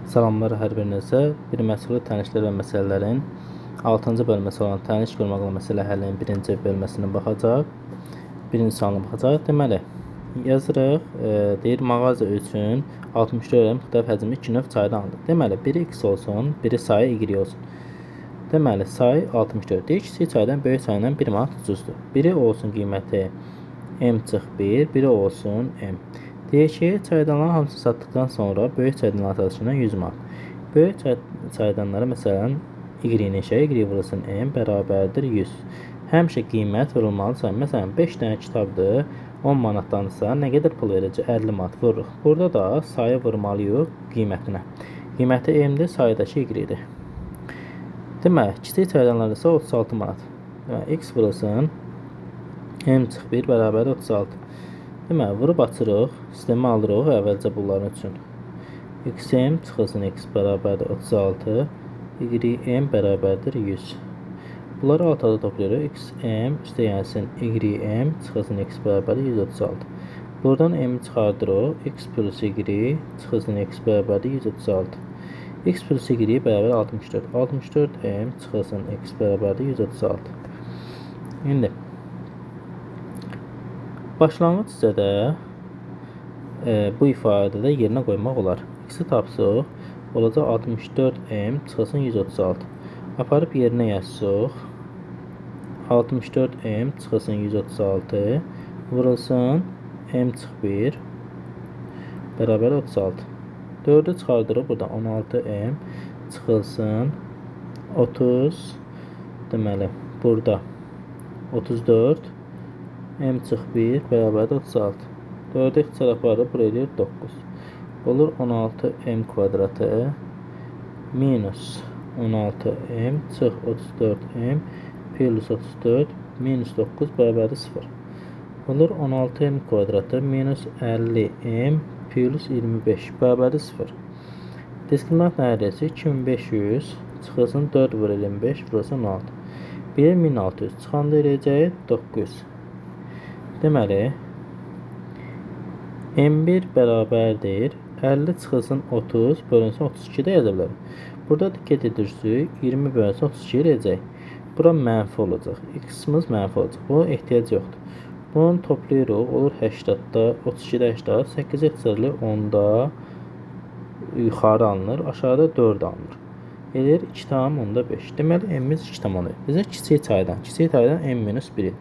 Salamlar hər birinizə. Bir məsələ tənişlər və məsələlərin 6-cı bölməsi olan təniş qurmaqla məsələ həllinin 1-ci bölməsinə baxacaq. Birinci sualına baxacaq. Deməli, yazırıq, deyir mağaza üçün 64 müxtəlif həcmli 2 növ çaydan alındı. Deməli, biri x olsun, biri sayı y olsun. Deməli, sayı 64. Deyir, kiçik çaydan böyük çaydan 1 manat ucuzdur. Biri olsun qiyməti m-1, biri olsun m. Deyir ki, çaydanların hamısını satdıqdan sonra böyük çaydanlar satışından 100 manat. Böyük çaydanlara məsələn y neçə, y vurulsun m bərabərdir 100. Həmişə qiymət vurulmalıdır. Məsələn 5 dənə kitabdır, 10 manatdansa nə qədər pul verəcək? 50 manat vururuq. Burada da sayı vurmalıyıq qiymətinə. Qiyməti m-dir, sayıdakı y-dir. Demək, kiçik çaydanlar isə 36 manat. Demək, x vurulsun m-1 bərabərdir 36. Demək, vurub açırıq, sistemi alırıq əvvəlcə bunların üçün. Xm çıxılsın x bərabərdir 36, ym bərabərdir 100. Bunları altada toplayırıq. Xm üstəyənsin ym çıxılsın x bərabərdir 136. Buradan m çıxardırıq. X plus y çıxılsın x bərabərdir 136. X plus y bərabər 64. 64 m çıxılsın x bərabərdir 136. İndi başlanğıc hissədə bu ifadədə yerinə qoymaq olar. X-i tapsıq, olacaq 64m çıxılsın 136. Aparıb yerinə yazsıq. 64m çıxılsın 136 vurulsun m-1 bərabər 36. 4-ü çıxardırıq buradan 16m çıxılsın 30, deməli burada 34 m-1 bərabərdir 36. 4-ü ixtisar aparıb buraya deyir 9. Olur 16m kvadratı minus 16m çıx 34m plus 34 minus 9 bərabərdir 0. Olur 16m kvadratı minus 50m plus 25 bərabərdir 0. Diskriminant nərdəsi 2500 çıxılsın 4 vur 25 vurulsun 16. 1 1600 çıxanda eləyəcək 900. Deməli, m1 bərabərdir 50 çıxılsın 30 bölünsün 32 də yaza bilərim. Burada diqqət edirsiniz, 20 bölünsün 32 eləyəcək. Bura mənfi olacaq. X-imiz mənfi olacaq. Buna ehtiyac yoxdur. Bunu toplayırıq. Olur 80-da, 32-də 80, 8 ixtisarlı 10-da yuxarı alınır. Aşağıda 4 alınır. Elir 2,5. Deməli, m-imiz 2,5. Bizə kiçik çaydan m-1.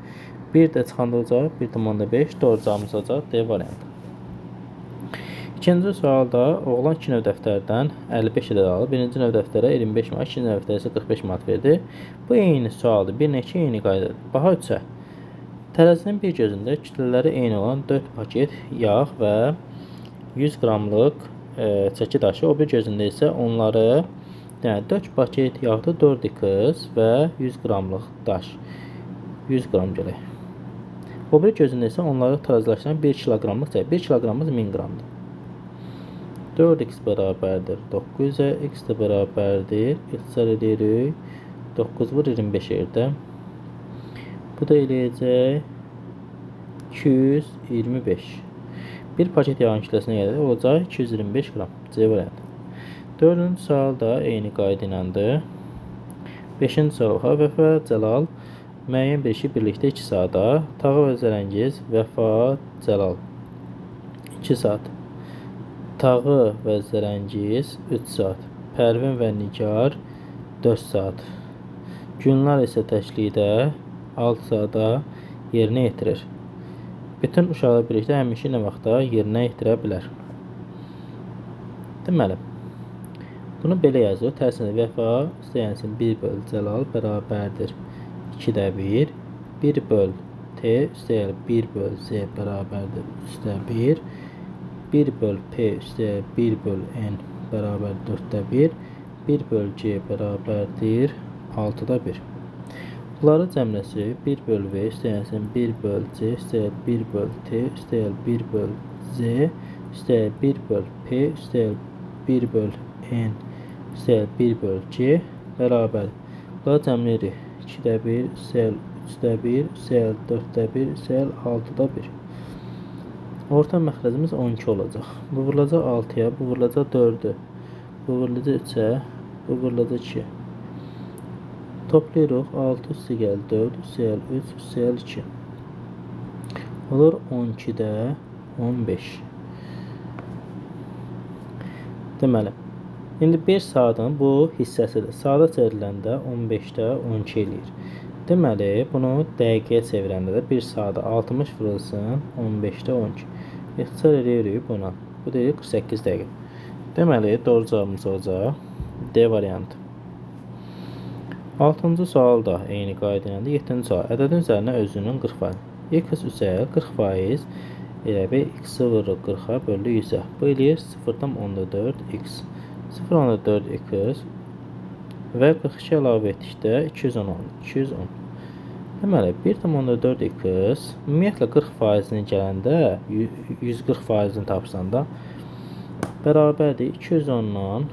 1 də çıxanda olacaq 1,5. Doğru cavabımız olacaq D variantı. İkinci sualda oğlan 2 növ dəftərdən 55 ədəd alır. Birinci növ dəftərə 25 manat, ikinci növ dəftərə isə 45 manat verdi. Bu eyni sualdır. Bir neçə eyni qaydadır. Baha 3-ə. Tərəzinin bir gözündə kütlələri eyni olan 4 paket yağ və 100 qramlıq çəki daşı. O bir gözündə isə onları 4 paket yağda 4 x və 100 qramlıq daş. 100 qram gələk. O bir gözündə isə onları tarazlaşdıran 1 kiloqramlıq çək. 1 kiloqramımız 1000 qramdır. 4x bərabərdir 900-ə, x də bərabərdir. İxtisar edirik. 9 vur 25 yerdə. Bu da eləyəcək 225. Bir paket yağın kütləsinə gələk olacaq 225 qram. C variantı. 4-cü sual da eyni qayda iləndir. 5-ci sual Vəfa Cəlal müəyyən bir işi birlikdə 2 saata, Tağı və Zərəngiz, Vəfa Cəlal 2 saat, Tağı və Zərəngiz 3 saat, Pərvin və Nigar 4 saat, Günlar isə təklikdə 6 saata yerinə yetirir. Bütün uşaqlar birlikdə həmin işi nə vaxtda yerinə yetirə bilər. Deməli, bunu belə yazıyor. Tərsində Vəfa üstəyənsin 1 böl Cəlal bərabərdir 2-də 1. 1 böl T üstəyəl 1 böl Z bərabərdir 3-də 1. 1 böl P üstəyəl 1 böl N bərabər 4-də 1. 1 böl C bərabərdir 6-da 1. Bunları cəmləsi 1 böl V üstəyənsin 1 böl C üstəyəl 1 böl T üstəyəl 1 böl Z üstəyəl 1 böl P üstəyəl 1 böl N üstəyəl 1 böl C bərabər. Bunları cəmləyirik. 2-də 1, üstəyəl 3-də 1, üstəyəl 4-də 1, üstəyəl 6-da 1. Orta məxrəcimiz 12 olacaq. Bu vurulacaq 6-ya, bu vurulacaq 4-ü. Bu vurulacaq 3-ə. Bu vurulacaq 2. Toplayırıq. 6 üstə gəl 4, üstə gəl 3, üstə gəl 2. Olur 12-də 15. Deməli, indi bir saatın bu hissəsidir. Saata çevriləndə 15-də 12 eləyir. Deməli, bunu dəqiqəyə çevirəndə də 1 saata 60 vurulsun 15-də 12. İxtisar edirik buna. Bu deyil 48 dəqiqə. Deməli, doğru cavabımız olacaq D variantı. 6-cı sual da eyni qayda ilə 7-ci sual. Ədədin üzərinə özünün 40%. X üzə 40% elə bir x-i vururuq 40-a bölü 100-ə. Bu eləyir 0,4x. 0,4x və 42 əlavə etdikdə 210 olur. 210. Deməli, 1,4x ümumiyyətlə 40%-ni gələndə 140%-ni tapsanda bərabərdir 210-dan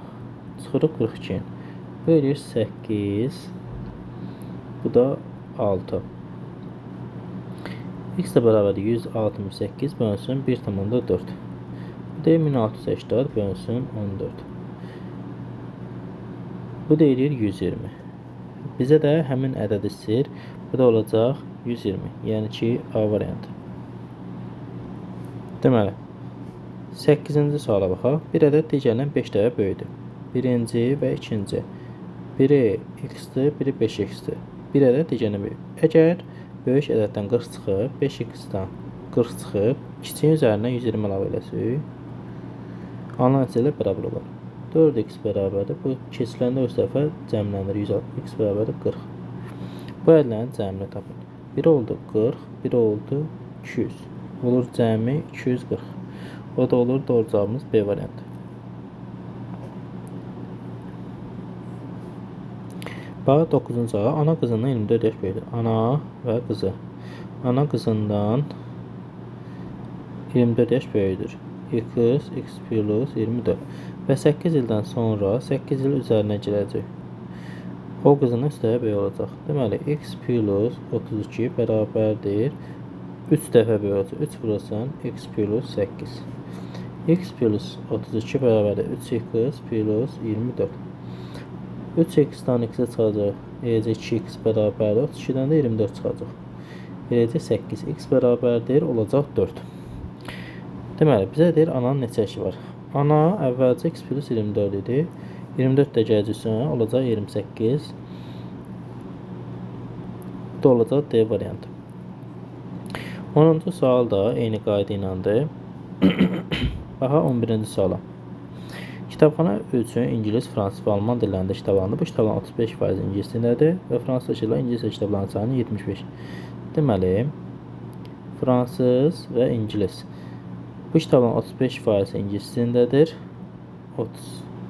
çıxırıq 42. Bu eləyir 8. Bu da 6. X də bərabərdir 168 bölünsün 1,4. Bu da 1680 bölünsün 14. Bu da eləyir 120. Bizə də həmin ədədi istir. Bu da olacaq 120. Yəni ki, A variantı. Deməli, 8-ci suala baxaq. Bir ədəd digərindən 5 dəfə böyükdür. Birinci və ikinci. Biri x-dir, biri 5x-dir. Bir ədəd digərindən böyük. Əgər böyük ədəddən 40 çıxıb, 5x-dan 40 çıxıb, kiçiyin üzərinə 120 əlavə eləsək, alınan nəticələr bərabər olar. 4x bərabərdir. Bu keçiləndə öz dəfə cəmlənir. 160x bərabərdir 40. Bu ədədlərin cəmini tapın. Biri oldu 40, biri oldu 200. Olur cəmi 240. O da olur doğru cavabımız B variantı. Bax 9-cu sual. Ana qızından 24 yaş böyükdür. Ana və qızı. Ana qızından 24 yaş böyükdür. X plus 24. Və 8 ildən sonra 8 il üzərinə girəcək. O qızının üstəyə böyük olacaq. Deməli, x plus 32 bərabərdir 3 dəfə böyük olacaq. 3 vurursan, x plus 8. X plus 32 bərabərdir 3x plus 24. 3x-dan x-ə çıxacaq. Eləcək 2x bərabərdir 32-dən də 24 çıxacaq. Eləcək 8. X bərabərdir olacaq 4. Deməli, bizə deyir ananın neçə yaşı var? Ana əvvəlcə x plus 24 idi. 24 də gələcəksən, olacaq 28. Bu da olacaq D variantı. 10-cu sual da eyni qayda iləndir. Baxa 11-ci suala. Kitabxana üçün ingilis, fransız və alman dillərində kitablandı. Bu kitabların 35% ingilis dilindədir və fransız ilə ingiliscə kitabların sayını 75. Deməli, fransız və ingilis. Bu kitabların 35% ingilis dilindədir.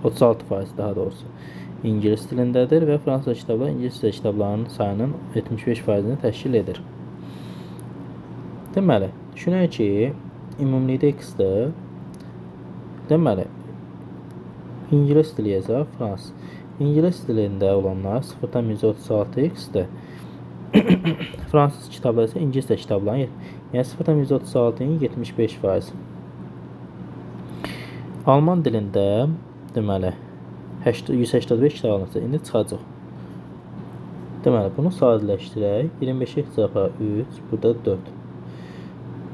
36% daha doğrusu ingilis dilindədir və fransız kitablar ingiliscə kitablarının sayının 75%-ni təşkil edir. Deməli, düşünək ki, ümumilikdə x-dir. Deməli, ingilis dili yazaq, fransız. İngilis dilində olanlar 0,136x-dir. Fransız kitablar isə ingiliscə kitabların, yəni 0,136-ın 75%. Alman dilində deməli 185 kitab alınacaq. İndi çıxacaq. Deməli, bunu sadələşdirək. 25x çarpı 3, burada 4.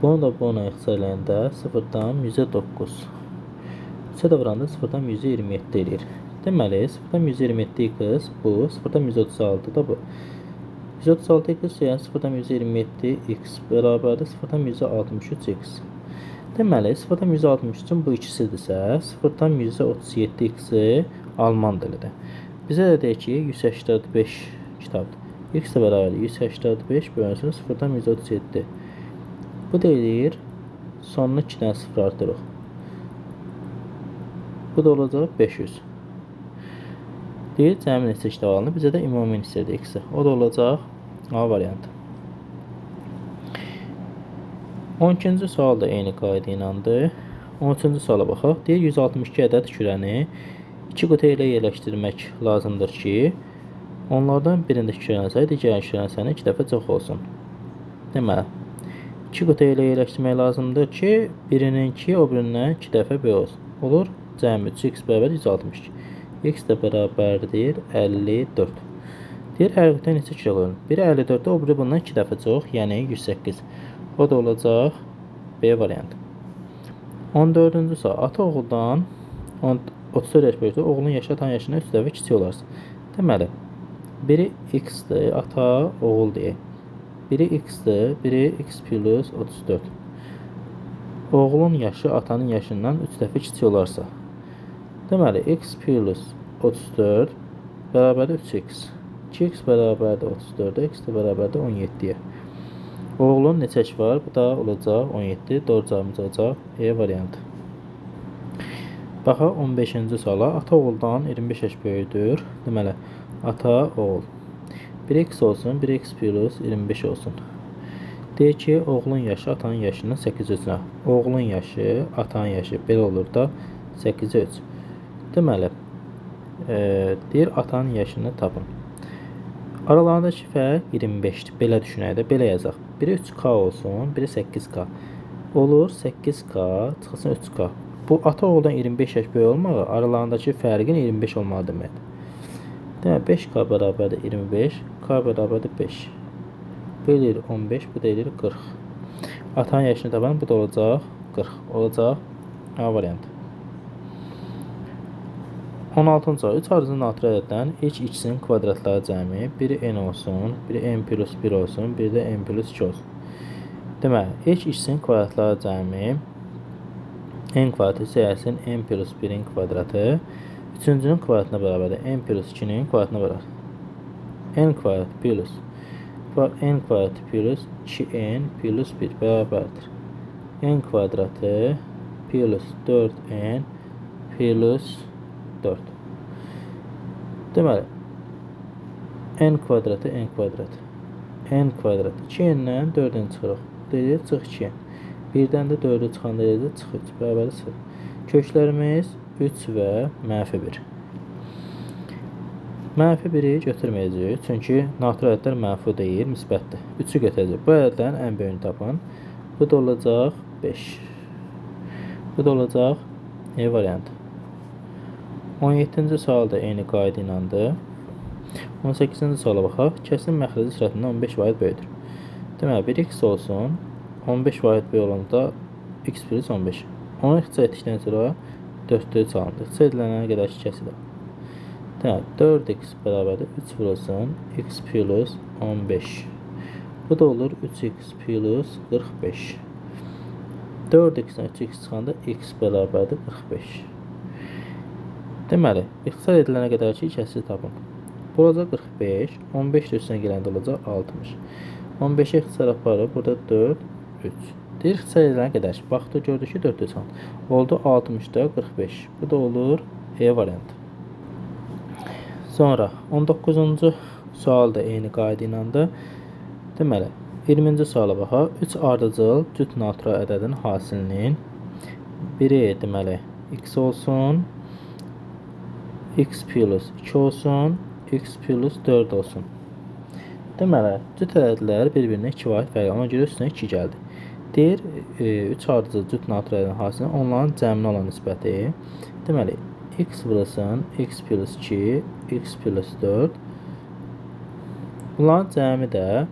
Bunu da buna ixtisar eləyəndə 0-dan 109. 3-ə də vuranda 0-dan 127 eləyir. Deməli, 0-dan 127x bu, 0-dan 136 da bu. 136x yəni 0-dan 127x bərabərdir 0-dan 163x. Deməli, 0-dan 163-ün bu ikisidirsə, 0-dan 137x-i alman dilidir. Bizə də deyək ki, 185 kitabdır. X də bərabərdir 185 bölünsün 0-dan 137. Bu deyir, sonunu 2-dən 0 artırıq. Bu da olacaq 500. Deyir, cəmi neçə kitab alınır. Bizə də ümumi hissədir x-i. O da olacaq A variantı. 12-ci sual da eyni qayda iləndir. 13-cü suala baxaq. Deyir, 162 ədəd kürəni 2 qutu ilə yerləşdirmək lazımdır ki, onlardan birindəki kürənin sayı digər kürənin sayına 2 dəfə çox olsun. Deməli, 2 qutu ilə yerləşdirmək lazımdır ki, birininki o birindən 2 dəfə böyük olsun. Olur Cəmi 3x bərabər 162. X də bərabərdir 54. Deyir, hər qütə neçə kilo qoyulur? Biri 54-də, o biri bundan 2 dəfə çox, yəni 108. O da olacaq B variantı. 14-cü sual. Ata oğuldan 34 yaş böyükdür. Oğlun yaşı atan yaşından 3 dəfə kiçik olarsa. Deməli, biri x-dir, ata oğul deyək. Biri x-dir, biri x plus 34. Oğlun yaşı atanın yaşından 3 dəfə kiçik olarsa. Deməli, x plus 34 bərabərdir 3x. 2x bərabərdir 34-ə, x də bərabərdir 17-yə. Oğlun neçə yaşı var? Bu da olacaq 17. Doğru cavabımız olacaq E variantı. Baxaq 15-ci suala. Ata oğuldan 25 yaş böyükdür. Deməli, ata oğul. 1x olsun, 1x plus 25 olsun. Deyək ki, oğlun yaşı atanın yaşından 8 3-nə. Oğlun yaşı, atanın yaşı belə olur da 8 3. Deməli, deyir atanın yaşını tapın. Aralarındakı fərq 25-dir. Belə düşünək də, belə yazaq. Biri 3K olsun, biri 8K. Olur 8K, çıxsın 3K. Bu ata oğuldan 25 yaş böyük olmağı aralarındakı fərqin 25 olmağı deməkdir. Demək 5K bərabərdir 25, K bərabərdir 5. Bu eləyir 15, bu da eləyir 40. Atanın yaşını tapan bu da olacaq 40. Olacaq A variantı. 16-cı 3 ardıcıl natır ədəddən ilk ikisinin kvadratları cəmi biri n olsun, biri n plus 1 olsun, biri də n plus 2 olsun. Deməli, ilk ikisinin kvadratları cəmi n kvadratı sayəsinin n plus 1-in kvadratı üçüncünün kvadratına bərabərdir. N plus 2-nin kvadratına bərabərdir. N kvadrat plus n kvadrat plus 2n plus 1 bərabərdir. N kvadratı plus 4n plus 4. Deməli, n kvadratı n kvadrat. N kvadrat 2n-dən 4-dən çıxırıq. Deyir, çıx 2n. 1-dən də 4-ü çıxanda deyir, çıx 3. Bərabər 0. Köklərimiz 3 və -1. -1-i götürməyəcəyik. Çünki natır ədədlər mənfi deyil, müsbətdir. 3-ü götürəcək. Bu ədədlərin ən böyüyünü tapın. Bu da olacaq 5. Bu da olacaq E variantı. 17-ci sual da eyni qayda ilədir. 18-ci suala baxaq. Kəsin məxrəci sürətindən 15 vahid böyükdür. Deməli, 1x olsun. 15 vahid böyük olanda x plus 15. Onu ixtisar etdikdən sonra 4-lü çalındı. İxtisar edilənə qədər ki, kəsilir. Deməli, 4x bərabərdir 3 vurulsun x plus 15. Bu da olur 3x plus 45. 4x-dən 3x çıxanda x bərabərdir 45. Deməli, ixtisar edilənə qədər ki, kəsiri tapın. Bu olacaq 45, 15 üstünə gələndə olacaq 60. 15-i ixtisar aparır, burada 4, 3. Deyir, ixtisar edilənə qədər ki, baxdı, gördü ki, 4 çıxan. Oldu 60-da 45. Bu da olur E variantı. Sonra 19-cu sual da eyni qayda ilədir. Deməli, 20-ci suala baxaq. 3 ardıcıl cüt natural ədədin hasilinin biri deməli x olsun, x plus 2 olsun, x plus 4 olsun. Deməli, cüt ədədlər bir-birinə 2 vahid fərq. Ona görə üstünə 2 gəldi. Deyir, 3 ardıcıl cüt natural ədədin hasilinin onların cəminə olan nisbəti. Deməli, x vurulsun, x plus 2, x plus 4. Bunların cəmi də,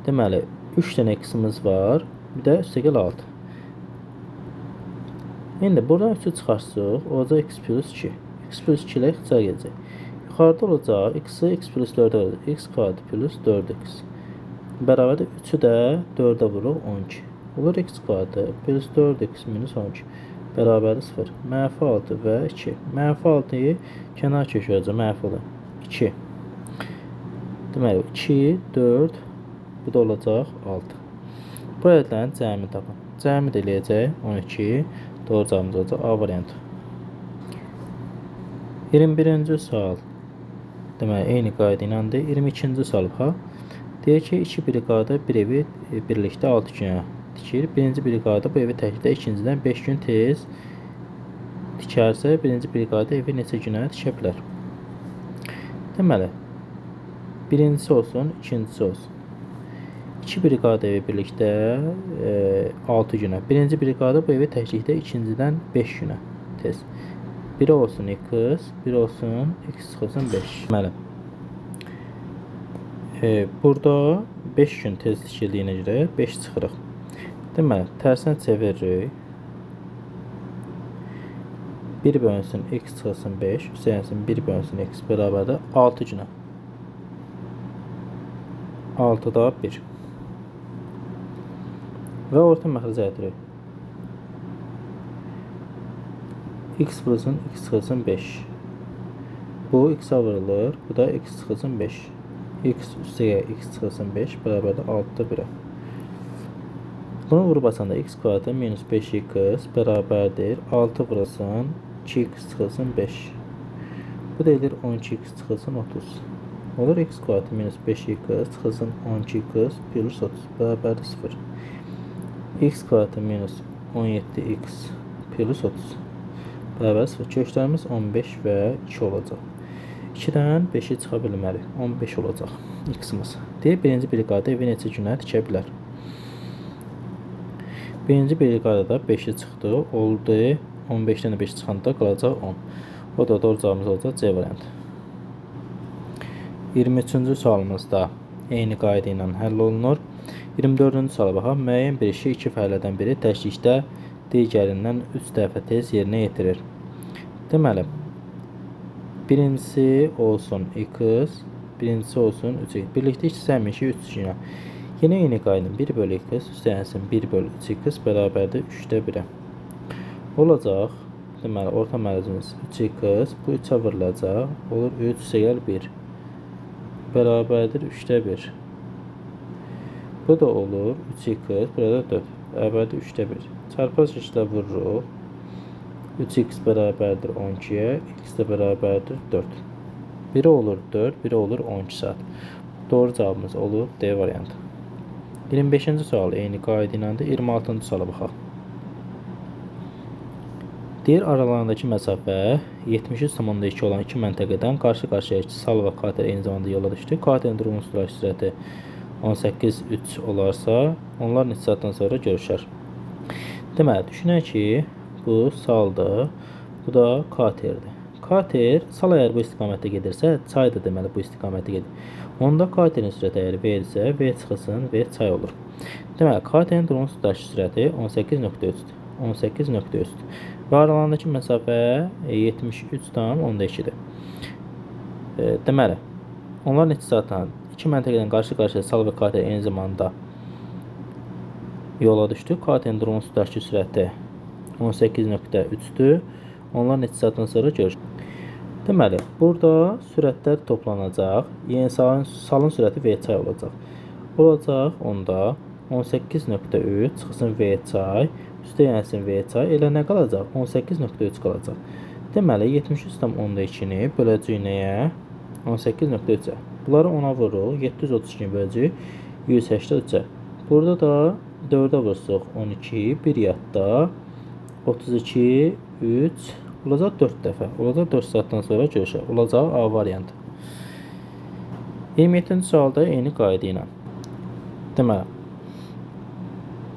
deməli, 3 dənə x-imiz var, bir də üstəgəl 6. İndi buradan 3-ü çıxarsıq, olacaq x plus 2. X plus 2 ilə ixtisar gedəcək. Yuxarıda olacaq, x-i x plus 4-ə olacaq. X kvadrat plus 4x. Bərabərdə 3-ü də 4-ə vuruq 12. Olur x kvadrat plus 4x minus 12. Bərabərdə 0. -6 və 2. -6-yı kənar köşəyəcək, mənfi olur. 2. Deməli, 2, 4, bu da olacaq 6. Bu ədədlərin cəmini tapın. Cəmi də eləyəcək 12. Doğru cavabımız olacaq A variantı. 21-ci sual. Deməli, eyni qayda ilədir. 22-ci sual baxaq. Deyir ki, 2 briqada bir evi birlikdə 6 günə tikir. Birinci briqada bu evi təkdə ikincidən 5 gün tez tikərsə, birinci briqada evi neçə günə tikə bilər? Deməli, birincisi olsun, ikincisi olsun. 2 briqada evi birlikdə 6 günə. Birinci briqada bu evi təklikdə ikincidən 5 günə tez. 1 olsun x, 1 olsun x çıxılsın 5. Deməli, burada 5 gün tezlik eləyinə görə 5 çıxırıq. Deməli, tərsinə çeviririk. 1 bölünsün x çıxılsın 5, üstəyənsin 1 bölünsün x bərabərdir 6 günə. 6-da 1. Və orta məxrəcə ətiririk. X vurulsun, x çıxılsın 5. Bu x-a vurulur, bu da x çıxılsın 5. X üstəyə x çıxılsın 5 bərabərdir 6-da 1-ə. Bunu vurub açanda x kvadratı minus 5x bərabərdir 6 vurulsun 2x çıxılsın 5. Bu da edir 12x çıxılsın 30. Olur x kvadratı minus 5x çıxılsın 12x plus 30 bərabərdir 0. X kvadratı minus 17x plus 30 bərabər 0. Köklərimiz 15 və 2 olacaq. 2-dən 5-i çıxa bilmərik. 15 olacaq x-imiz. Deyək, birinci briqada evi neçə günə tikə bilər? Birinci briqadada 5-i çıxdı. Oldu. 15-dən 5 çıxanda qalacaq 10. O da doğru cavabımız olacaq C variantı. 23-cü sualımızda eyni qayda ilə həll olunur. 24-cü suala baxaq. Müəyyən bir işi iki fəaliyyədən biri təklikdə digərindən 3 dəfə tez yerinə yetirir. Deməli, birincisi olsun x, birincisi olsun 3x. Birlikdə işləsəmin ki 3 günə. Yine eyni qayda 1 bölü x üstəyənsin 1 bölü 3x bərabərdir 3-də 1-ə. Olacaq. Deməli, orta məxrəcimiz 3x, bu 3-ə vurulacaq. Olur 3 + 1 bərabərdir 3-də 1. Bu da olur 3x, burada 4 bərabərdir 3-də 1. Çarpaz şəkildə vururuq. 3x bərabərdir 12-yə, x də bərabərdir 4. Biri olur 4, biri olur 12 saat. Doğru cavabımız olur D variantı. 25-ci sual eyni qayda iləndir. 26-cı suala baxaq. Deyir, aralarındakı məsafə 73,2 olan iki məntəqədən qarşı-qarşıya iki sal və kater eyni zamanda yola düşdü. Katerin durumun sürəti 18,3 olarsa, onlar neçə saatdan sonra görüşər. Deməli, düşünək ki, bu saldır, bu da katerdir. Kater, sal əgər bu istiqamətdə gedirsə, çay da deməli bu istiqamətdə gedir. Onda katerin sürəti əgər V isə, V çıxılsın, V çay olur. Deməli, katerin durumun sürəti 18,3-dür. 18,3-dür. Və aralarındakı məsafə 73,2-dir. Deməli, onlar neçə saatdan iki məntəqədən qarşı-qarşıya sal və kater eyni zamanda yola düşdü. Katerin durumun sürəti 18,3-dür. Onlar neçə saatdan sonra görüşür. Deməli, burada sürətlər toplanacaq. Yəni, salın sürəti V çay olacaq. Olacaq onda 18,3 çıxsın V çay, üstə yenəsin V çay, elə nə qalacaq? 18,3 qalacaq. Deməli, 73,2-ni böləcəyik nəyə? 18,3-ə. Bunları 10-a vururuq. 732 böləcəyik 183-ə. Burada da 4-ə vursuq 12, 1 yadda 32, 3 olacaq 4 dəfə. Olacaq 4 saatdan sonra görüşər. Olacaq A variantı. 27-ci sualda eyni qayda ilə. Deməli,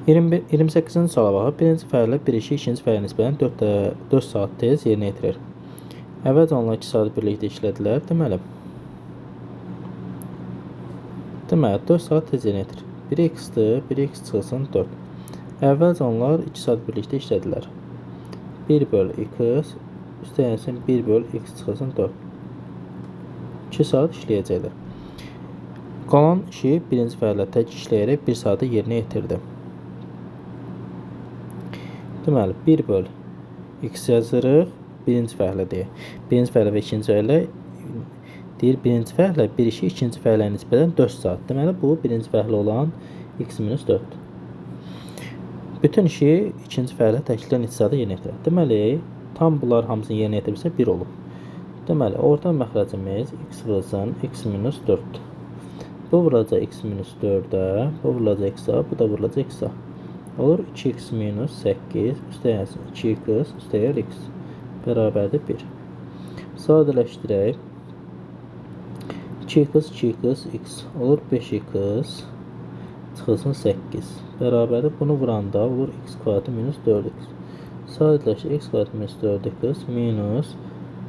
28-ci suala baxıb, birinci fəaliyyət bir işi ikinci fəaliyyət nisbətən 4 saat tez yerinə yetirir. Əvvəlcə onlar 2 saat birlikdə işlədilər. Deməli, 4 saat tez yerinə yetirir. 1x-dir, 1x çıxılsın 4. Əvvəlcə onlar 2 saat birlikdə işlədilər. 1 bölü x üstə yenəsin 1 bölü x çıxılsın 4. 2 saat işləyəcəklər. Qalan işi birinci fəaliyyət tək işləyərək 1 saatı yerinə yetirdi. Deməli, 1 bölü x yazırıq. Birinci fəaliyyət deyək. Birinci fəaliyyət və ikinci fəaliyyət deyir, birinci fəaliyyət bir işi ikinci fəaliyyət nisbətən 4 saat. Deməli, bu birinci fəaliyyət olan x-4. Bütün işi ikinci fəaliyyət təkliklə neçə saata yerinə yetirir. Deməli, tam bunlar hamısını yerinə yetirirsə 1 olub. Deməli, orta məxrəcimiz x vurulsun x-4. Bu vurulacaq x-4-ə, bu vurulacaq x-a, bu da vurulacaq x-a. Olur 2x-8 üstəyənsin 2x üstəyər x bərabərdir 1. Sadələşdirək. 2x, 2x, x olur 5x çıxılsın 8 bərabərdir. Bunu vuranda olur x kvadratı minus 4x. Sadələşdir. X kvadrat minus 4x minus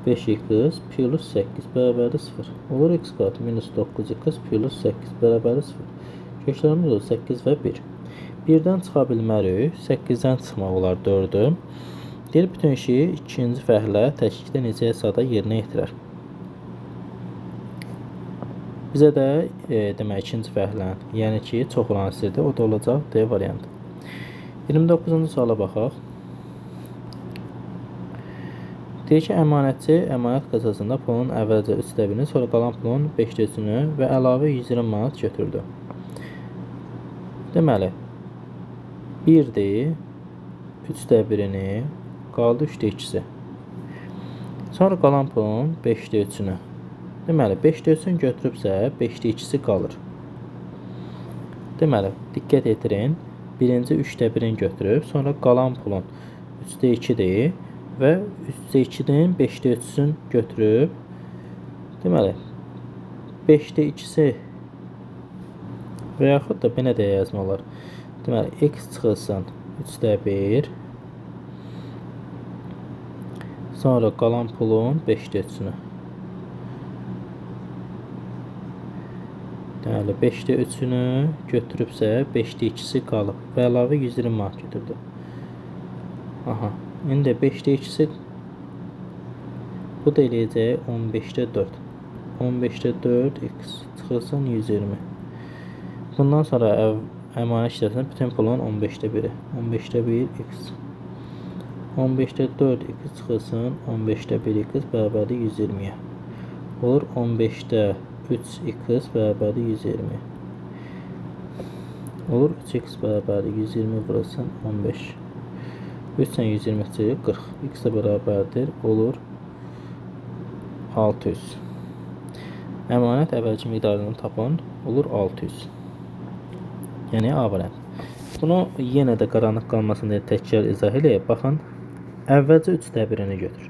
5x plus 8 bərabərdir 0. Olur x kvadrat minus 9x plus 8 bərabərdir 0. Köklərimiz olur 8 və 1. 1-dən çıxa bilmərik. 8-dən çıxmaq olar 4-ü. Deyir, bütün işi ikinci fərqlə təklikdə necə hesabda yerinə yetirər. Bizə də demək ikinci fərqlən, yəni ki, çox olan istirdir. O da olacaq D variantı. 29-cu suala baxaq. Deyir ki, əmanətçi əmanət kasasında pulun əvvəlcə 3/1-ni, sonra qalan pulun 5/3-ünü və əlavə 120 manat götürdü. Deməli, 1-dir, 3/1-ni, qaldı 3/2-si. Sonra qalan pulun 5/3-ünü. Deməli, 5/3-ünü götürübsə, 5/2-si qalır. Deməli, diqqət yetirin. Birinci 3/1-ni götürüb, sonra qalan pulun 3/2-dir və 3/2-nin 5/3-sünü götürüb. Deməli, 5/2-si və yaxud da belə də yazmaq olar. Deməli, x çıxılsın 3/1, sonra qalan pulun 5/3-sünü. Deməli, 5/3-ünü götürübsə, 5/2-si qalıb və əlavə 120 manat götürdü. Aha, indi 5/2-si bu da eləyəcək 15/4. 15/4x çıxılsın 120. Bundan sonra əmanət işləsində bütün pulun 15/1-i. 15/1x. 15/4x çıxılsın 15/1x bərabərdir 120-yə. Olur 15/3x bərabərdir 120. Olur 3x bərabərdir 120 vurulsun 15. 3-dən 120 çıxır 40. X də bərabərdir olur 600. Əmanət əvvəlki miqdarını tapın olur 600. Yəni A variantı. Bunu yenə də qaranlıq qalmasın deyə təkrar izah eləyək. Baxın, əvvəlcə 3/1-ni götür.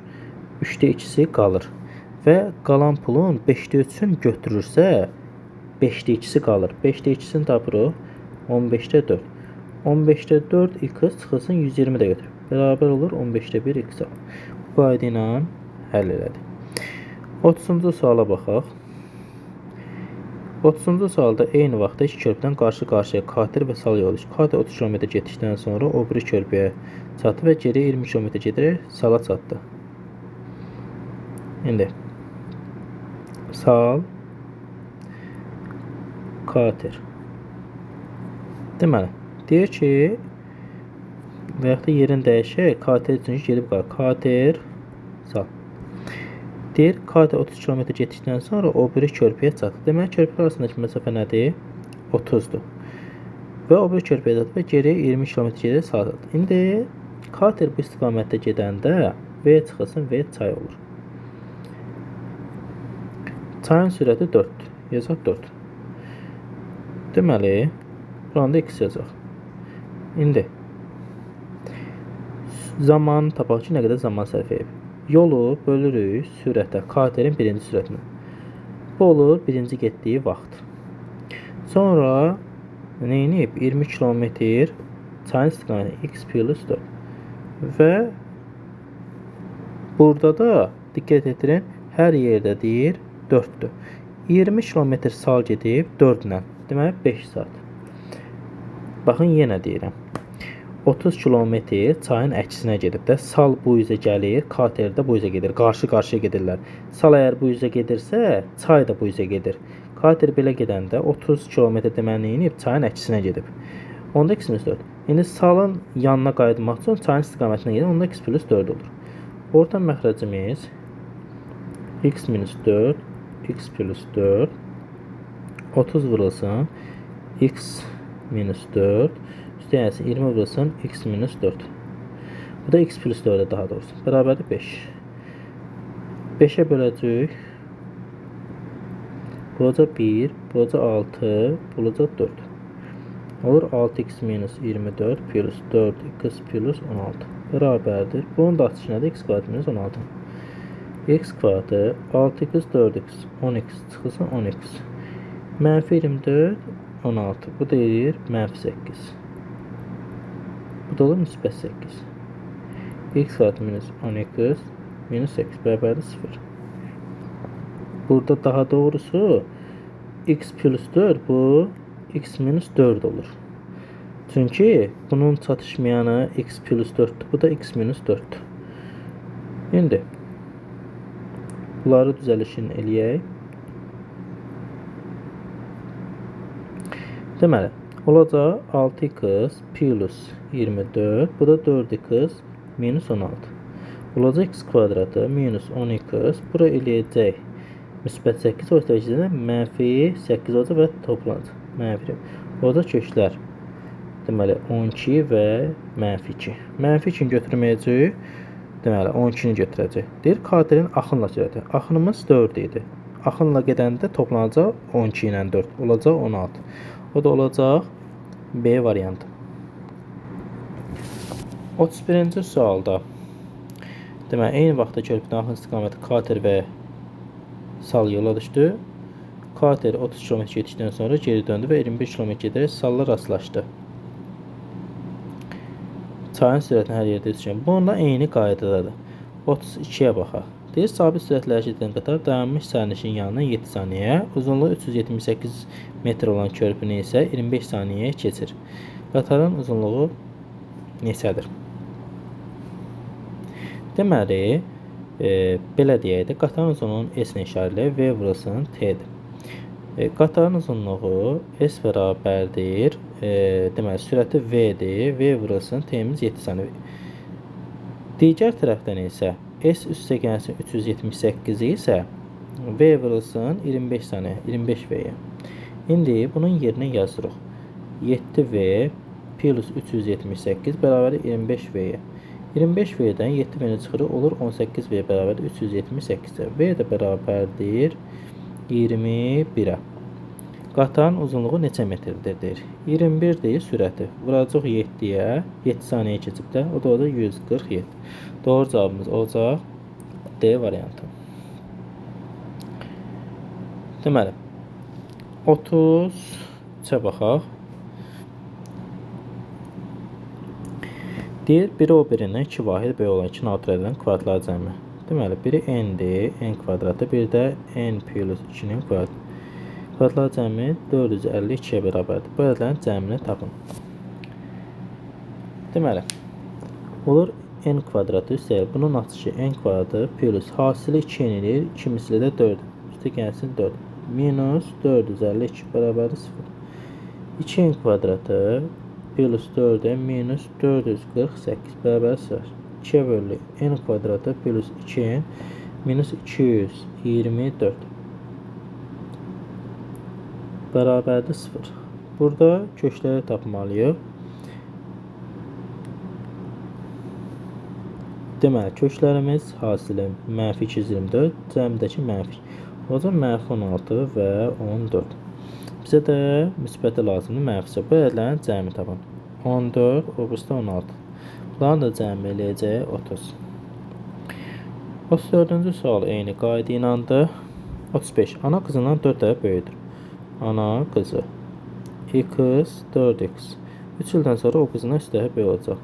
3/2-si qalır. Və qalan pulun 5/3-sünü götürürsə, 5/2-si qalır. 5/2-sini tapırıq. 15/4. 15/4x çıxılsın 120 də götür. Bərabər olur 15/1x. Bu qayda ilə həll elədik. 30-cu suala baxaq. 30-cu sualda eyni vaxtda iki körpüdən qarşı-qarşıya kater və sal yolu. Kater 30 km getdikdən sonra o biri körpüyə çatdı və geri 20 km gedərək sala çatdı. İndi sal, kater. Deməli, deyir ki, və yaxud da yerin dəyişək, kater üçün gedib qalır. Kater, sal. Deyir, kater 30 km getdikdən sonra o biri körpüyə çatdı. Deməli, körpülər arasındakı məsafə nədir? 30-dur. Və o biri körpüyə çatdı və geri 20 km gedərək sala çatdı. İndi kater bu istiqamətdə gedəndə V çıxılsın, V çay olur. Çayın sürəti 4-dür. Yazaq 4. Deməli, buranda x yazaq. İndi zamanı tapaq ki, nə qədər zaman sərf edib. Yolu bölürük sürətə, katerin birinci sürətinə. Bu olur birinci getdiyi vaxt. Sonra neyinib? 20 km çayın istiqaməti x plus 4. Və burada da diqqət etirin, hər yerdə deyir 4-dür. 20 km sal gedib 4 ilə. Deməli 5 saat. Baxın, yenə deyirəm. 30 km çayın əksinə gedib də, sal bu üzə gəlir, kater də bu üzə gedir. Qarşı-qarşıya gedirlər. Sal əgər bu üzə gedirsə, çay da bu üzə gedir. Kater belə gedəndə 30 km deməli inib çayın əksinə gedib. Onda x minus 4. İndi salın yanına qayıtmaq üçün çayın istiqamətinə gedir. Onda x plus 4 olur. Orta məxrəcimiz x minus 4, x plus 4, 30 vurulsun, x minus 4, üstəyəsi 20 vurulsun, x minus 4. Bu da x plus 4-ə daha doğrusu. Bərabərdir 5. 5-ə böləcək. Bulacaq 1, bulacaq 6, bulacaq 4. Olur 6x minus 24 plus 4x plus 16. Bərabərdir. Bunun da açışı nədir? X kvadrat minus 16. X kvadratı 6x 4x 10x çıxılsın 10x. Mənfi 24 16. Bu deyir mənfi 8. Bu da olur müsbət 8. x artı minus 10x minus 8 bərabərdir 0. Burada daha doğrusu x plus 4 bu x minus 4 olur. Çünki bunun çatışmayanı x plus 4'dür. Bu da x minus 4'dür. İndi bunları düzəlişini eləyək. Deməli, olacaq 6x plus 24, bu da 4x minus 16. Olacaq x kvadratı minus 10x, bura eləyəcək müsbət 8, o istəyəcək mənfi 8 olacaq və toplanacaq. Mənfi. Olacaq köklər. Deməli, 12 və mənfi 2. Mənfi 2-ni götürməyəcək. Deməli, 12-ni götürəcək. Deyir, katerin axınla sürəti. Axınımız 4 idi. Axınla gedəndə toplanacaq 12 ilə 4. Olacaq 16. O da olacaq B variantı. 31-ci sualda deməli, eyni vaxtda körpüdən axın istiqaməti kater və sal yola düşdü. Kater 30 km getdikdən sonra geri döndü və 21 km gedərək salla rastlaşdı. Çayın sürətini hər yerdə düşün. Bununla eyni qaydadadır. 32-yə baxaq. Deyir, sabit sürətlə hərəkət edən qatar dayanmış sərnişin yanından 7 saniyə, uzunluğu 378 metr olan körpünü isə 25 saniyəyə keçir. Qatarın uzunluğu neçədir? Deməli, belə deyək də, qatarın uzunluğunun S-nə işarələ, V vurulsun T-dir. Qatarın uzunluğu S bərabərdir. Deməli, sürəti V-dir. V vurulsun T-miz 7 saniyə. Digər tərəfdən isə S üstə gəlsin 378 isə V vurulsun 25 saniyə, 25 V-yə. İndi bunun yerinə yazırıq. 7V plus 378 bərabər 25 V-yə. 25 V-dən 7 V-ni çıxırıq, olur 18 V bərabər 378-ə. V də bərabərdir 21-ə. Qatarın uzunluğu neçə metrdir deyir. 21 deyir sürəti. Vuracaq 7-yə, 7 saniyə keçib də, o da olacaq 147. Doğru cavabımız olacaq D variantı. Deməli, 33-ə baxaq. Deyir, biri o birindən 2 vahid böyük olan 2 nadir ədədin kvadratları cəmi. Deməli, biri n-dir, n kvadratı, bir də n plus 2-nin kvadratı. Kvadratlar cəmi 452-yə bərabərdir. Bu ədədlərin cəmini tapın. Deməli, olur n kvadratı üstəyə bunun açışı n kvadratı plus hasili 2 n-dir, 2 misli də 4. Üstə gəlsin 4. Minus 452 bərabərdir 0. 2n kvadratı plus 4 minus 448 bərabər 0. 2-yə bölü n kvadratı plus 2n minus 224 bərabərdir 0. Burada kökləri tapmalıyıq. Deməli, köklərimiz hasili mənfi 224, cəmdəki mənfi. Olacaq mənfi 16 və 14. Bizə də müsbəti lazımdır, mənfisi. Bu ədədlərin cəmi tapın. 14, o birisi 16. Bunların da cəmi eləyəcək 30. 34-cü sual eyni qayda ilədir. 35. Ana qızından 4 dəfə böyüdür. Ana qızı. X 4x. 3 ildən sonra o qızından 3 dəfə böyük olacaq.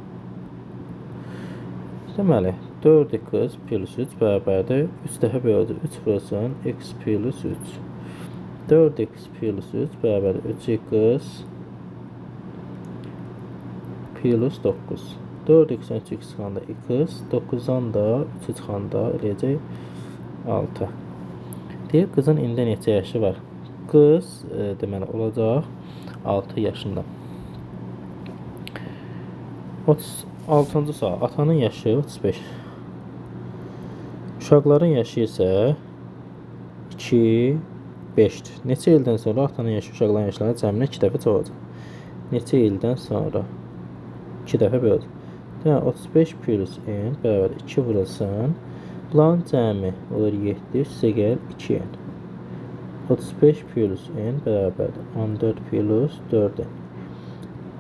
Deməli, 4x plus 3 bərabərdir 3 dəfə böyük olacaq. 3 vurulsun x plus 3. 4x plus 3 bərabərdir 3x plus 9. 4x-dən 3x çıxanda x, 9-dan da 3 çıxanda eləyəcək 6. Deyir, qızın indi neçə yaşı var? Qız deməli olacaq 6 yaşında. 36-cı sual. Atanın yaşı 35. Uşaqların yaşı isə 2, 5-dir. Neçə ildən sonra atanın yaşı uşaqların yaşlarına cəminə 2 dəfə çox olacaq. Neçə ildən sonra 2 dəfə böyük olacaq. Deməli, 35 plus n bərabər 2 vurulsun. Bunların cəmi olur 7, üstə gəl 2n. 35 plus n bərabərdir 14 plus 4n.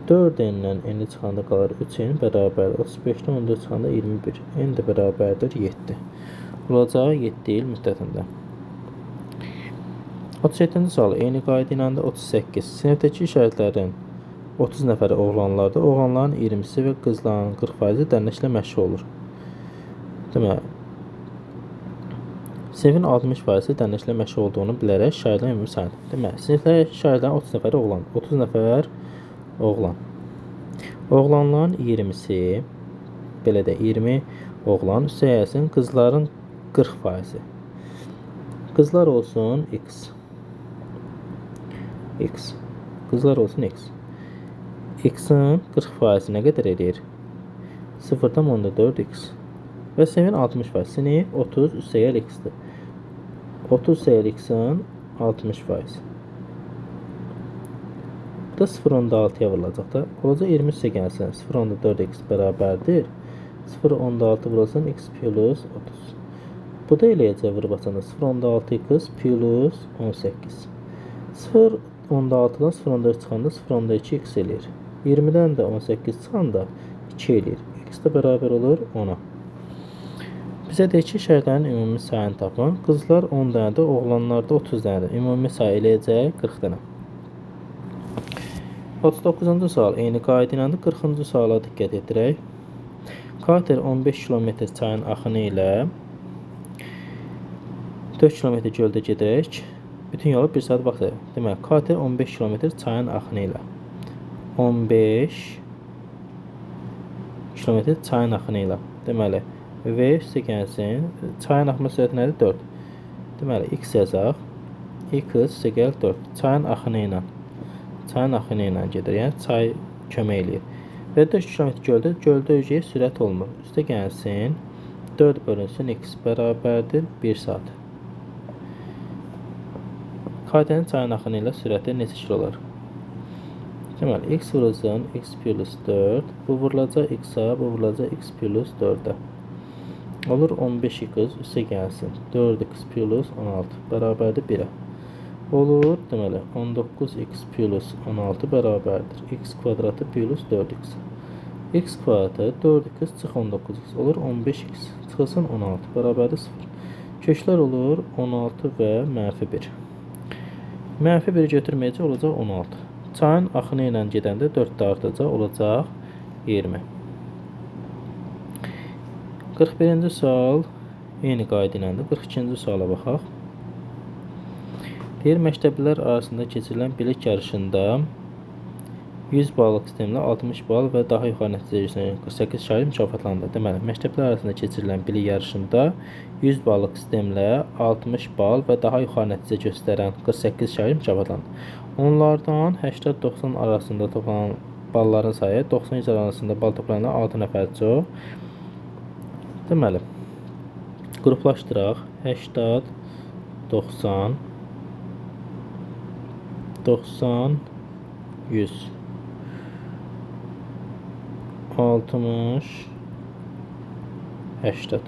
4n-dən n-i çıxanda qalır 3n bərabərdir 35-dən 14 çıxanda 21. N də bərabərdir 7. Olacaq 7 il müddətində. 37-ci sual eyni qayda ilə də 38. Sinifdəki işarətlərin 30 nəfəri oğlanlardır. Oğlanların 20-si və qızların 40%-i dərnəklə məşğul olur. Deməli, sinifin 60% dənizlə məşğul olduğunu bilərək şagirdlərin ümumi sayı. Deməli, sinifdə şagirdlərin 30 nəfəri oğlan, 30 nəfər oğlan. Oğlanların 20-si, belə də 20 oğlan, üstəyəsin qızların 40%. Qızlar olsun x. X. Qızlar olsun x. X-in 40% nə qədər edir? 0,4x. Və sinifin 60%. Sinif 30 üstəgəl x-dir. 30 üstəgəl x-in 60%. Bu da 0,6-ya vurulacaq da. Olacaq 20 üstəgəlsin 0,4x bərabərdir. 0,6 vurulsun x plus 30. Bu da eləyəcək vurub açanda 0,6x plus 18. 0,6-dan 0,4 çıxanda 0,2x eləyir. 20-dən də 18 çıxanda 2 eləyir. X də bərabər olur 10-a. Bizə deyir ki, şagirdlərin ümumi sayını tapın. Qızlar 10 dənədir, oğlanlarda 30 dənədir. Ümumi sayı eləyəcək 40 dənə. 39-cu sual eyni qayda ilədir. 40-cı suala diqqət edirək. Kater 15 km çayın axını ilə 4 km göldə gedərək bütün yolu 1 saat vaxt ayırır. Deməli, kater 15 km çayın axını ilə 15 km çayın axını ilə. Deməli, V üstə gəlsin. Çayın axma sürəti nədir? 4. Deməli, x yazaq. X üstə gəl 4. Çayın axını ilə. Çayın axını ilə gedir. Yəni, çay kömək eləyir. Və 4 km göldə, göldə öcəyə sürət olmur. Üstə gəlsin. 4 bölünsün x bərabərdir 1 saat. Katerin çayın axını ilə sürəti neçə kil olur? Deməli, x vurulsun x plus 4. Bu vurulacaq x-a, bu vurulacaq x plus 4-ə. Olur 15x üstə gəlsin. 4x plus 16 bərabərdir 1-ə. Olur, deməli, 19x plus 16 bərabərdir. X kvadratı plus 4x. X kvadratı 4x çıx 19x. Olur 15x. Çıxılsın 16 bərabərdir 0. Köklər olur 16 və -1. -1 götürməyəcək olacaq 16. Çayın axını ilə gedəndə 4 də artacaq olacaq 20. 41-ci sual eyni qayda ilədir. 42-ci suala baxaq. Deyir, məktəblilər arasında keçirilən bilik yarışında 100 ballıq sistemlə 60 bal və daha yuxarı nəticə göstərən 48 şagird mükafatlandı. Deməli, məktəblər arasında keçirilən bilik yarışında 100 ballıq sistemlə 60 bal və daha yuxarı nəticə göstərən 48 şagird mükafatlandı. Onlardan 80-90 arasında toplanan balların sayı 90-100 arasında bal toplanan 6 nəfər çox. Deməli, qruplaşdıraq. 80, 90, 90, 100, 60, 80.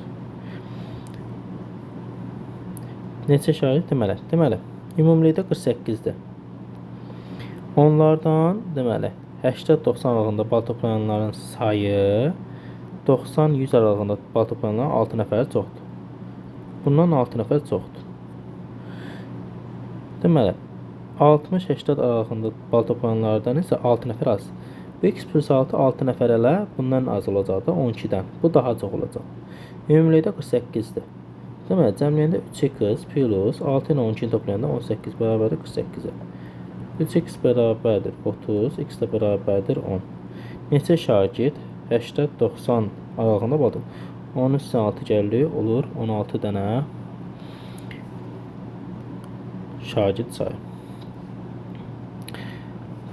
Neçə şagird? Deməli, ümumilikdə 48-dir. Onlardan, deməli, 80-90 aralığında bal toplayanların sayı 90-100 aralığında bal toplayanların 6 nəfər çoxdur. Bundan 6 nəfər çoxdur. Deməli, 60-80 aralığında bal toplayanlardan isə 6 nəfər az. Bu x plus 6 6 nəfər elə bundan az olacaq da 12-dən. Bu daha çox olacaq. Ümumilikdə 48-dir. Deməli, cəmliyəndə 3x plus 6 ilə 12-ni toplayanda 18 bərabərdir 48-ə. 3x bərabərdir 30, x də bərabərdir 10. Neçə şagird 80-90 aralığında baldır? 10 üstə 6 gəldi, olur 16 dənə şagird sayı.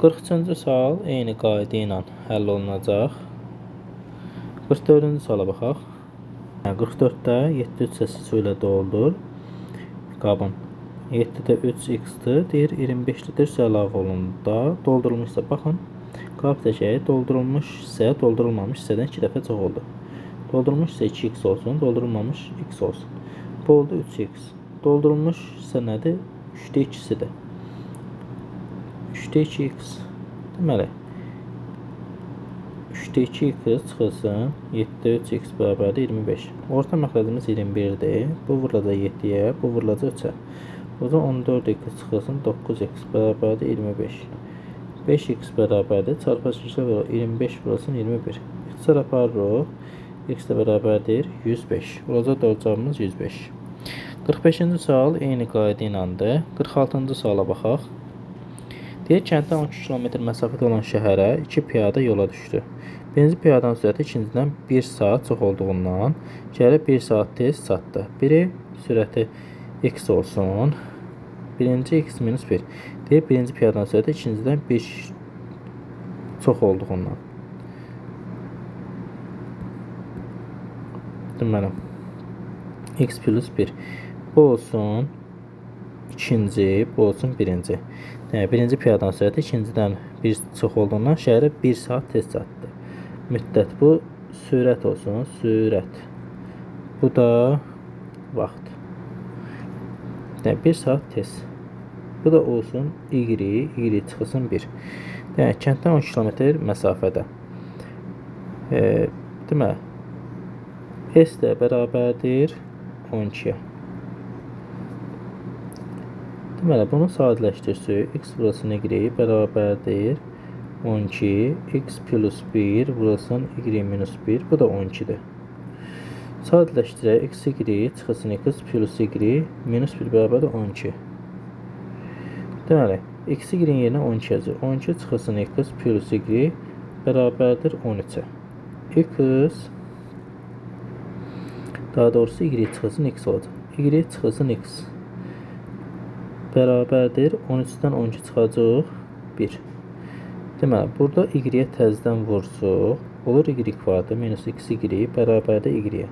43-cü sual eyni qayda ilə həll olunacaq. 44-cü suala baxaq. 44-də 7 hissəsi su ilə doldur. Qabın 7-də 3x-dir, deyir 25-dir, su əlavə olundu. Doldurulmuşsa, baxın, qab təkəyi doldurulmuş isə doldurulmamış hissədən 2 dəfə çox oldu. Doldurulmuş isə 2x olsun, doldurulmamış x olsun. Bu oldu 3x. Doldurulmuş isə nədir? 3-də 2-sidir. 3-də 2x. Deməli, 3-də 2x çıxılsın, 7-də 3x bərabərdir 25. Orta məxrəcimiz 21-dir. Bu vurulacaq 7-yə, bu vurulacaq 3-ə. O da 14x çıxılsın, 9x bərabərdir 25. 5x bərabərdir, çarpı çıxılsın, 25 vurulsun 21. İxtisar aparırıq. X də bərabərdir 105. Olacaq doğru cavabımız 105. 45-ci sual eyni qayda ilədir. 46-cı suala baxaq. Deyək, kənddən 12 km məsafədə olan şəhərə 2 piyada yola düşdü. Birinci piyadanın sürəti ikincidən 1 saat çox olduğundan şəhərə 1 saat tez çatdı. Biri sürəti x olsun. Birinci x minus 1. Deyək, birinci piyadanın sürəti ikincidən 1 çox olduğundan. Deməli, x plus 1. Bu olsun ikinci, bu olsun birinci. Yəni, birinci piyadanın sürəti ikincidən 1 çox olduğundan şəhərə 1 saat tez çatdı. Müddət bu sürət olsun, sürət. Bu da vaxt. Yəni, 1 saat tez. Bu da olsun y çıxılsın 1. Yəni, kənddən 10 km məsafədə. Deməli, S də bərabərdir 12-yə. Deməli, bunu sadələşdirsək, x vurulsun y bərabərdir 12, x plus 1 vurulsun y minus 1, bu da 12-dir. Sadələşdirək, x y çıxılsın x plus y minus 1 bərabərdir 12. Deməli, x y yerinə 12 yazır. 12 çıxılsın x plus y bərabərdir 13-ə. X, daha doğrusu y çıxılsın x olacaq. Y çıxılsın x bərabərdir 13-dən 12 çıxacaq 1. Deməli, burada y təzdən vursuq, olur y kvadratı minus x y bərabərdir y.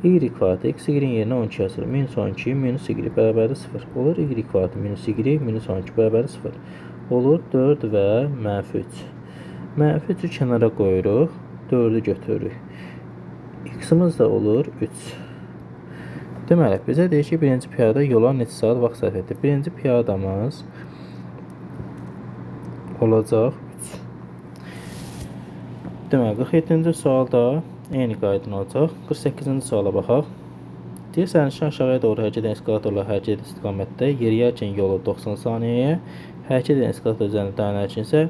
Y kvadratı x y yerinə 12 yazır. Minus 12 minus y bərabərdir 0. Olur y kvadratı minus y minus 12 bərabərdir 0. Olur 4 və mənfi 3. Mənfi 3-ü kənara qoyuruq, 4-ü götürürük. X-imiz də olur 3. Deməli, bizə deyir ki, birinci piyada yola neçə saat vaxt sərf etdi. Birinci piyadamız olacaq 3. Deməli, 47-ci sualda eyni qayda olacaq. 48-ci suala baxaq. Deyir, sərnişin aşağıya doğru hərəkət edən eskalatorla hərəkət edən istiqamətdə yeriyərkən yolu 90 saniyəyə, hərəkət edən eskalator üzərində dayanarkən isə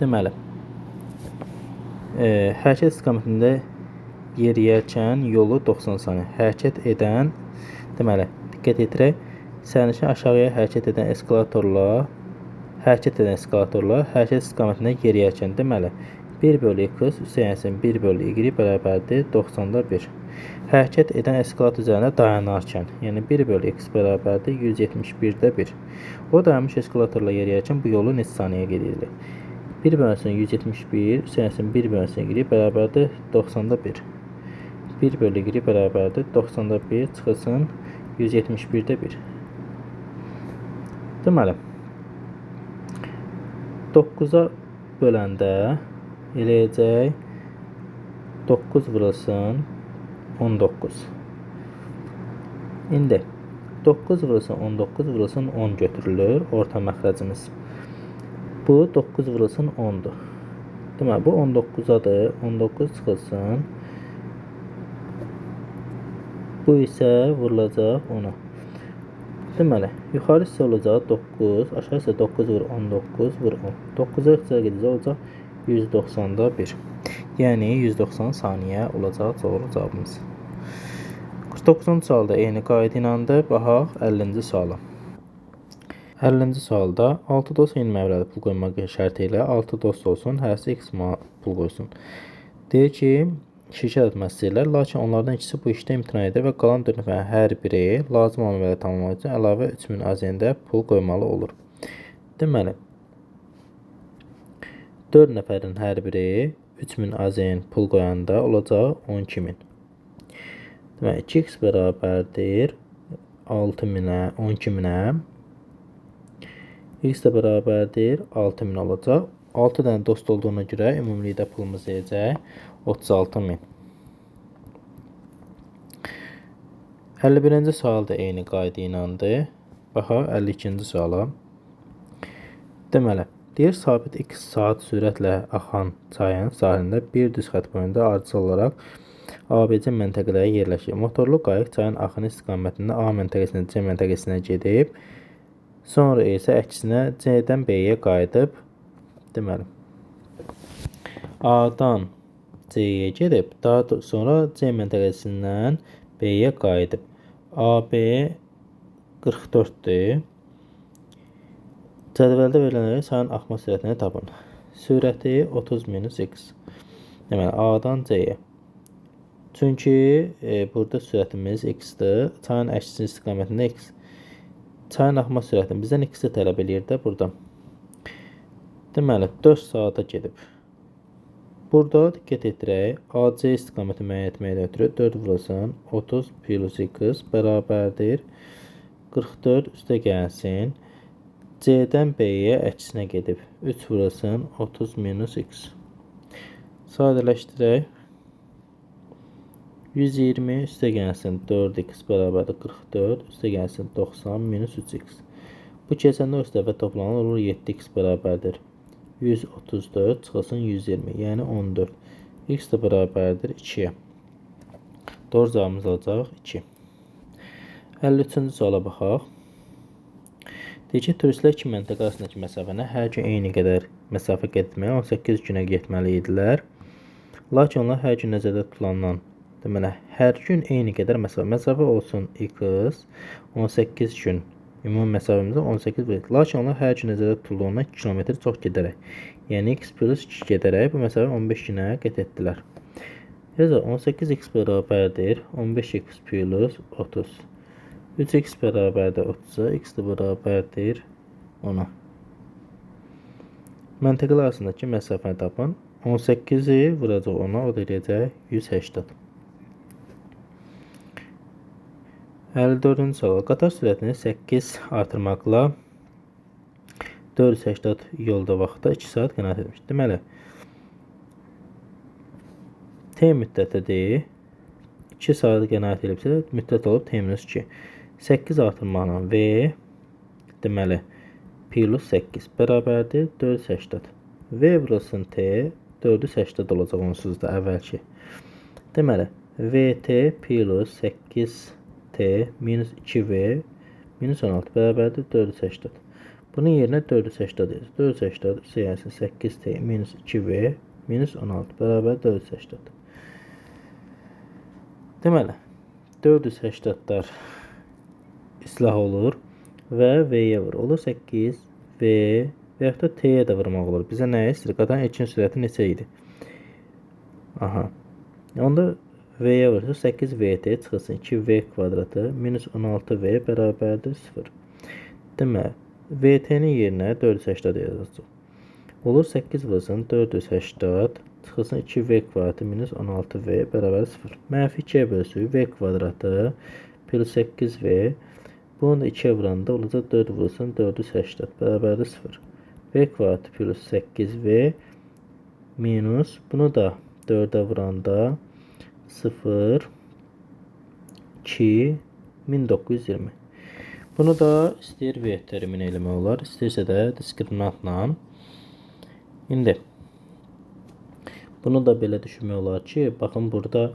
deməli, hərəkət istiqamətində yeriyərkən yolu 90 saniyə. Hərəkət edən, deməli, diqqət edirək, sərnişin aşağıya hərəkət edən eskalatorla hərəkət istiqamətində yeriyərkən, deməli, 1 bölü x üstəyənsin 1 bölü y bərabərdir 90-da 1. Hərəkət edən eskalator üzərində dayanarkən, yəni 1 bölü x bərabərdir 171-də 1. O dayanmış eskalatorla yeriyərkən bu yolu neçə saniyə gedilir? 1 bölünsün 171, üstəyənsin 1 bölünsün y bərabərdir 90-da 1. 1 bölü y bərabərdir 90-da 1 çıxılsın 171-də 1. Deməli, 9-a böləndə eləyəcək 9 vurulsun 19. İndi 9 vurulsun 19 vurulsun 10 götürülür orta məxrəcimiz. Bu 9 vurulsun 10'dur. Deməli, bu 19'adır. 19 çıxılsın. Bu isə vurulacaq 10'a. Deməli, yuxarı hissə olacaq 9, aşağı hissə 9 vur 19 vur 10. 9'a ixtisar gedəcək olacaq 190'da 1. Yəni 190 saniyə olacaq doğru cavabımız. 49-cu sualda eyni qayda ilədir. Baxaq 50-ci suala. 50-ci sualda 6 dost eyni məbləğdə pul qoymaq şərti ilə 6 dost olsun, hərəsi x pul qoysun. Deyir ki, şirkət etmək istəyirlər, lakin onlardan ikisi bu işdə imtina edir və qalan 4 nəfərin hər biri lazım olan məbləği tamamlamaq üçün əlavə 3000 AZN-də pul qoymalı olur. Deməli, 4 nəfərin hər biri 3000 AZN pul qoyanda olacaq 12000. Deməli, 2x bərabərdir 6000-ə, 12000-ə. X də bərabərdir 6000 olacaq. 6 dənə dost olduğuna görə ümumilikdə pulumuz deyəcək 36000. 51-ci sual da eyni qayda ilədir. Baxaq 52-ci suala. Deməli, deyir sabit x saat sürətlə axan çayın sahilində bir düz xətt boyunda ardıcıl olaraq ABC məntəqələrə yerləşir. Motorlu qayıq çayın axını istiqamətində A məntəqəsindən C məntəqəsinə gedib, sonra isə əksinə C-dən B-yə qayıdıb, deməli, A-dan C-yə gedib, daha sonra C məntəqəsindən B-yə qayıdıb. AB 44-dür. Cədvəldə verilənlərə çayın axma sürətini tapın. Sürəti 30 minus x. Deməli, A-dan C-yə. Çünki burada sürətimiz x-dir. Çayın əksi istiqamətində x. Çayın axma sürətini bizdən x-i tələb eləyir də burada. Deməli, 4 saata gedib. Burada diqqət etdirək. AC istiqaməti müəyyən etməklə ötürü 4 vurulsun 30 plus x bərabərdir 44 üstə gəlsin. C-dən B-yə əksinə gedib. 3 vurulsun 30 minus x. Sadələşdirək. 120 üstə gəlsin 4x bərabərdir 44 üstə gəlsin 90 minus 3x. Bu keçəndə üst dəfə toplanır olur 7x bərabərdir 134 çıxılsın 120, yəni 14. X də bərabərdir 2-yə. Doğru cavabımız olacaq 2. 53-cü suala baxaq. Deyək ki, turistlər 2 məntəqə arasındakı məsafəni hər gün eyni qədər məsafə getməyə 18 günə getməli idilər. Lakin onlar hər gün nəzərdə tutulandan, deməli, hər gün eyni qədər məsafə olsun x 18 gün. Ümumi məsafəmizdə 18 verir. Lakin onlar hər gün nəzərdə tutulduğundan 2 km çox gedərək, yəni x plus 2 gedərək bu məsafə 15 günə qət etdilər. 18x bərabərdir 15x plus 30. 3x bərabərdir 30-a, x də bərabərdir 10-a. Məntəqələr arasındakı məsafəni tapın. 18-i vuracaq 10-a, o da eləyəcək 180. 54-cü sual. Qatar sürətini 8 artırmaqla 480 yolda vaxtda 2 saat qənaət etmiş. Deməli, T müddətidir. 2 saat qənaət edibsə, müddət olub T minus 2. 8 artırmaqla V, deməli, plus 8 bərabərdir 480. V vurulsun T, 480 olacaq onsuz da əvvəlki. Deməli, VT plus 8T minus 2V minus 16 bərabərdir 480. Bunun yerinə 480 deyəcək. 480 siyasi 8T minus 2V minus 16 bərabər 480. Deməli, 480'lar islah olur və V-yə vurur. Olur 8V və yaxud da T-yə də vurmaq olur. Bizə nə istəyir? Qatarın ilkin sürəti neçə idi? Aha. Onda V-yə vursa 8VT çıxılsın 2V kvadratı minus 16V bərabərdir 0. Deməli, VT-nin yerinə 480 yazacaq. Olur 8 vursun 480 çıxılsın 2V kvadratı minus 16V bərabər 0. Mənfi 2-yə bölsün V kvadratı plus 8V. Bunu da 2-yə vuranda olacaq 4 vursun 480 bərabərdir 0. V kvadratı plus 8V minus bunu da 4'ə vuranda 0 2 1920. Bunu da istəyir V terimini eləmək olar, istəyirsə də diskriminantla. İndi bunu da belə düşünmək olar ki, baxın burada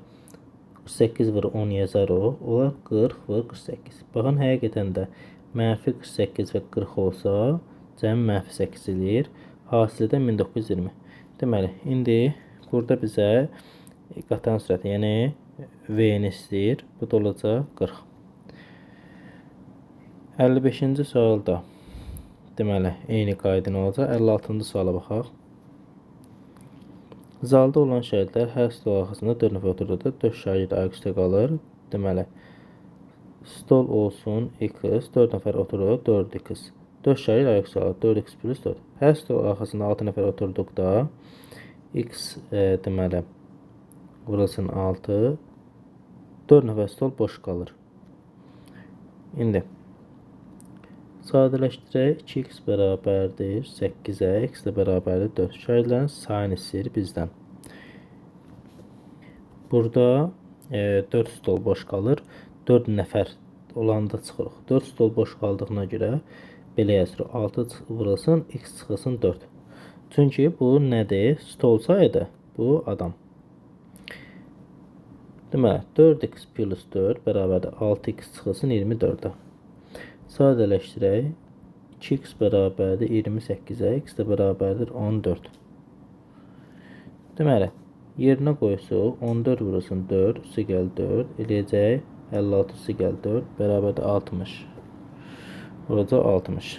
48 vur 10 yazar o, olar 40 vur 48. Baxın həqiqətən də mənfi 48 və 40 olsa, cəmi mənfi 8 eləyir. Hasilədə 1920. Deməli, indi burada bizə qatarın sürəti, yəni V-ni istəyir. Bu da olacaq 40. 55-ci sualda deməli, eyni qayda olacaq. 56-cı suala baxaq. Zalda olan şagirdlər hər stol arxasında 4 nəfər oturduqda 4 şagird ayaqüstə qalır. Deməli, stol olsun x, 4 nəfər oturur 4x. 4 şagird ayaqüstə qalır 4x plus 4. Hər stol arxasında 6 nəfər oturduqda x deməli vurulsun 6, 4 nəfər stol boş qalır. İndi sadələşdirək, 2x bərabərdir 8-ə, x də bərabərdir 4. Şagirdlərin sayını istəyir bizdən. Burada 4 stol boş qalır. 4 nəfər olanda çıxırıq. 4 stol boş qaldığına görə belə yazırıq. 6 vurulsun, x çıxılsın 4. Çünki bu nədir? Stol sayıdır. Bu adam. Deməli, 4x plus 4 bərabərdir 6x çıxılsın 24-ə. Sadələşdirək. 2x bərabərdir 28-ə, x də bərabərdir 14. Deməli, Yerinə qoysuq 14 vurulsun 4, üstə gəl 4, eləyəcək 56 üstə gəl 4, bərabərdir 60. Olacaq 60.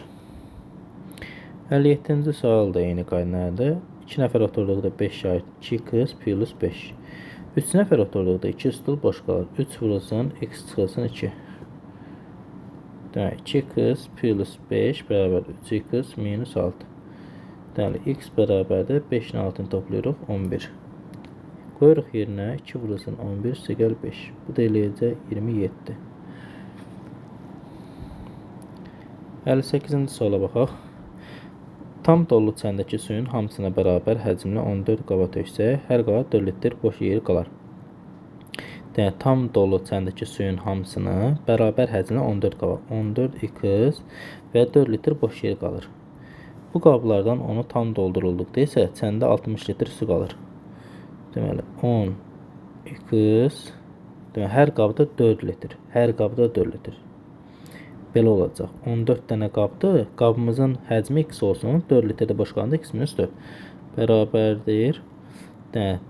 57-ci sual da eyni qaydaydı. 2 nəfər oturduqda 5 şahid, 2 qız plus 5. 3 nəfər oturduqda 2 stul boş qalır. 3 vurulsun, x çıxılsın 2. Demək, 2 qız plus 5 bərabər 3x minus 6. Deməli, x bərabərdir 5-in altını toplayırıq 11. Qoyuruq yerinə 2 vurulsun 11 üstə gəl 5. Bu da eləyəcək 27. 58-ci suala baxaq. Tam dolu çəndəki suyun hamısına bərabər həcmli 14 qaba töksək, hər qaba 4 litr boş yer qalar. Yəni, tam dolu çəndəki suyun hamısını bərabər həcmli 14 qaba, 14x və 4 litr boş yer qalır. Bu qablardan onu tam doldurulduqda isə çəndə 60 litr su qalır. Deməli, 10x, deməli, hər qabda 4 litr, hər qabda 4 litr. Belə olacaq. 14 dənə qabdır, qabımızın həcmi x olsun, 4 litrdə boş qalanda x minus 4 bərabərdir. Deməli,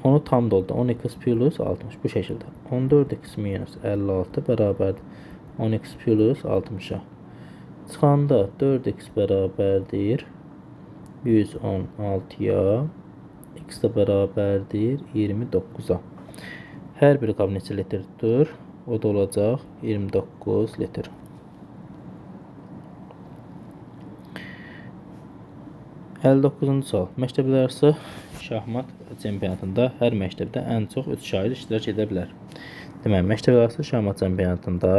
onu tam doldu, 10x plus 60 bu şəkildə. 14x minus 56 bərabərdir 10x plus 60-a. Çıxanda 4x bərabərdir 116-ya, x də bərabərdir 29-a. Hər bir qab neçə litr tutur? O da olacaq 29 litr. Əlli 9-cu sual. Məktəblərarası şahmat çempionatında hər məktəbdə ən çox 3 şahid iştirak edə bilər. Deməli, məktəblərarası şahmat çempionatında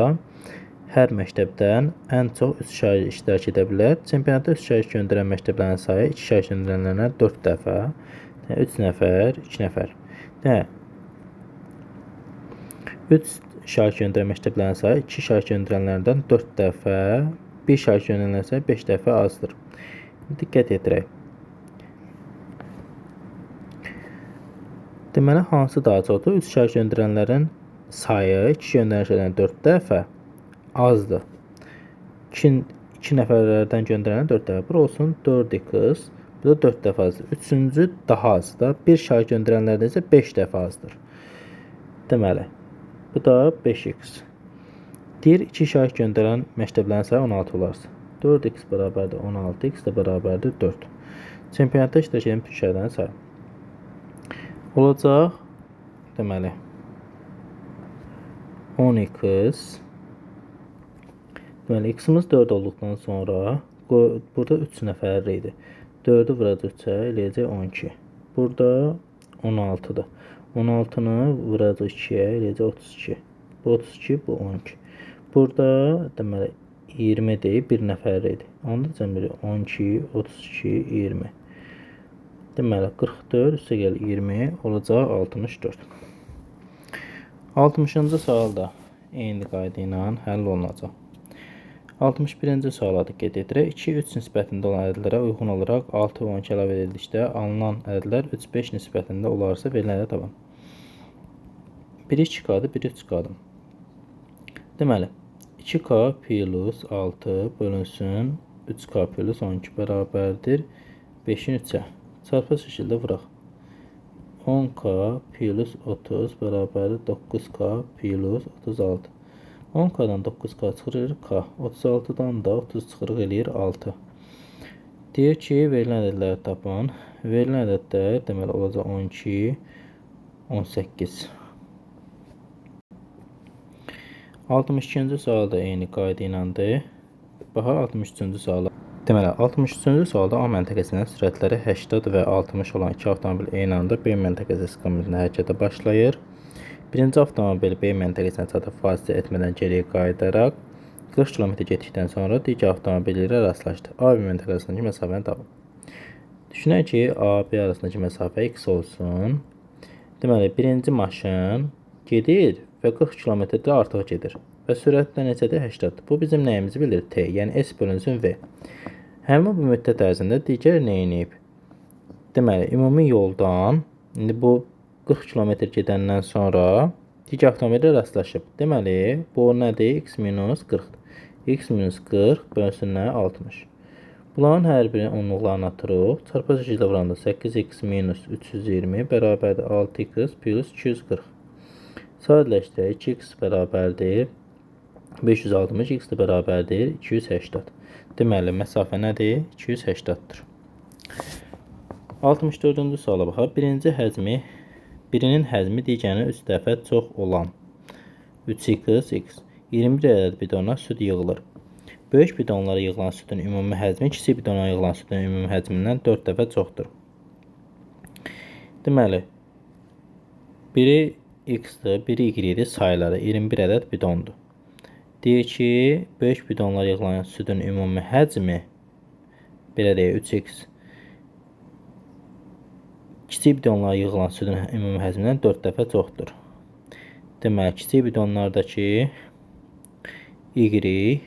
hər məktəbdən ən çox 3 şahid iştirak edə bilər. Çempionatda 3 şahid göndərən məktəblərin sayı 2 şahid göndərənlərə 4 dəfə, 3 nəfər, 2 nəfər. 3 şahid göndərən məktəblərin sayı 2 şahid göndərənlərdən 4 dəfə, 1 şahid göndərənlərdən sayı 5 dəfə azdır. Diqqət yetirək. Deməli, hansı daha çoxdur? 3 şahid göndərənlərin sayı 2 göndərənlərdən 4 dəfə azdır. 2 nəfərlərdən göndərənlər 4 dəfə. Bura olsun 4x, bu da 4 dəfə azdır. Üçüncü daha azdır. 1 şahid göndərənlərdən isə 5 dəfə azdır. Deməli, bu da 5x. Deyir, 2 şahid göndərən məktəblərin sayı 16 olarsa. 4x bərabərdir 16, x də bərabərdir 4. Çempionatda iştirak edən bütün şahidlərin sayı. Olacaq, deməli, 10x. Deməli, x-imiz 4 olduqdan sonra, burada 3 nəfər idi. 4-ü vuracaq 3-ə, eləyəcək 12. Burada 16-dır. 16-nı vuracaq 2-yə, eləyəcək 32. Bu 32, bu 12. Burada, deməli, 20-dir, 1 nəfər idi. Onda cəmləri 12, 32, 20. Deməli, 44, üstə gəl 20, olacaq 64. 60-cı sual da eyni qayda ilə həll olunacaq. 61-ci suala diqqət edirək. 2-3 nisbətində olan ədədlərə uyğun olaraq 6 və 12 əlavə edildikdə alınan ədədlər 3-5 nisbətində olarsa verilən ədəd tapın. Biri 2K-dır, biri 3K-dır. Deməli, 2K plus 6 bölünsün 3K plus 12 bərabərdir 5-in 3-ə. Çarpı şəkildə vuraq. 10K plus 30 bərabərdir 9K plus 36. 10K'dan 9K çıxırır K. 36-dan da 30 çıxırıq eləyir 6. Deyir ki, verilən ədədləri tapın. Verilən ədədlər deməli olacaq 12, 18. 62-ci sual da eyni qayda iləndir. Baxaq 63-cü suala. Deməli, 63-cü sualda A məntəqəsindən sürətləri 80 və 60 olan 2 avtomobil eyni anda B məntəqəsi istiqamətində hərəkətə başlayır. Birinci avtomobil B məntəqəsinə çatıb fasilə etmədən geriyə qayıdaraq 40 km getdikdən sonra digər avtomobil ilə rastlaşdı. A və məntəqə arasındakı məsafəni tapın. Düşünək ki, A, B arasındakı məsafə x olsun. Deməli, birinci maşın gedir və 40 km-də artıq gedir. Və sürət də necədir? 80. Bu bizim nəyimizi bilir? T, yəni S bölünsün V. Həmin bu müddət ərzində digər nə edib? Deməli, ümumi yoldan, indi bu 40 km gedəndən sonra digər avtomobillə rastlaşıb. Deməli, bu nədir? X minus 40. X minus 40 bölünsün nə? 60. Bunların hər birini onluqlarına atırıq. Çarpı şəkildə vuranda 8x minus 320 bərabərdir 6x plus 240. Sadələşdirək. 2x bərabərdir 560, x də bərabərdir 280. Deməli, məsafə nədir? 280-dir. 64-cü suala baxaq. Birinin həzmi digərinin 3 dəfə çox olan 3x 21 ədəd bidona süd yığılır. Böyük bidonlara yığılan südün ümumi həzmi kiçik bidona yığılan südün ümumi həzmindən 4 dəfə çoxdur. Deməli, biri x-dir, biri y-dir, sayıları 21 ədəd bidondur. Deyir ki, böyük bidonlara yığılan südün ümumi həcmi, belə deyək, 3x, kiçik bidonlara yığılan südün ümumi həcmindən 4 dəfə çoxdur. Deməli, kiçik bidonlardakı y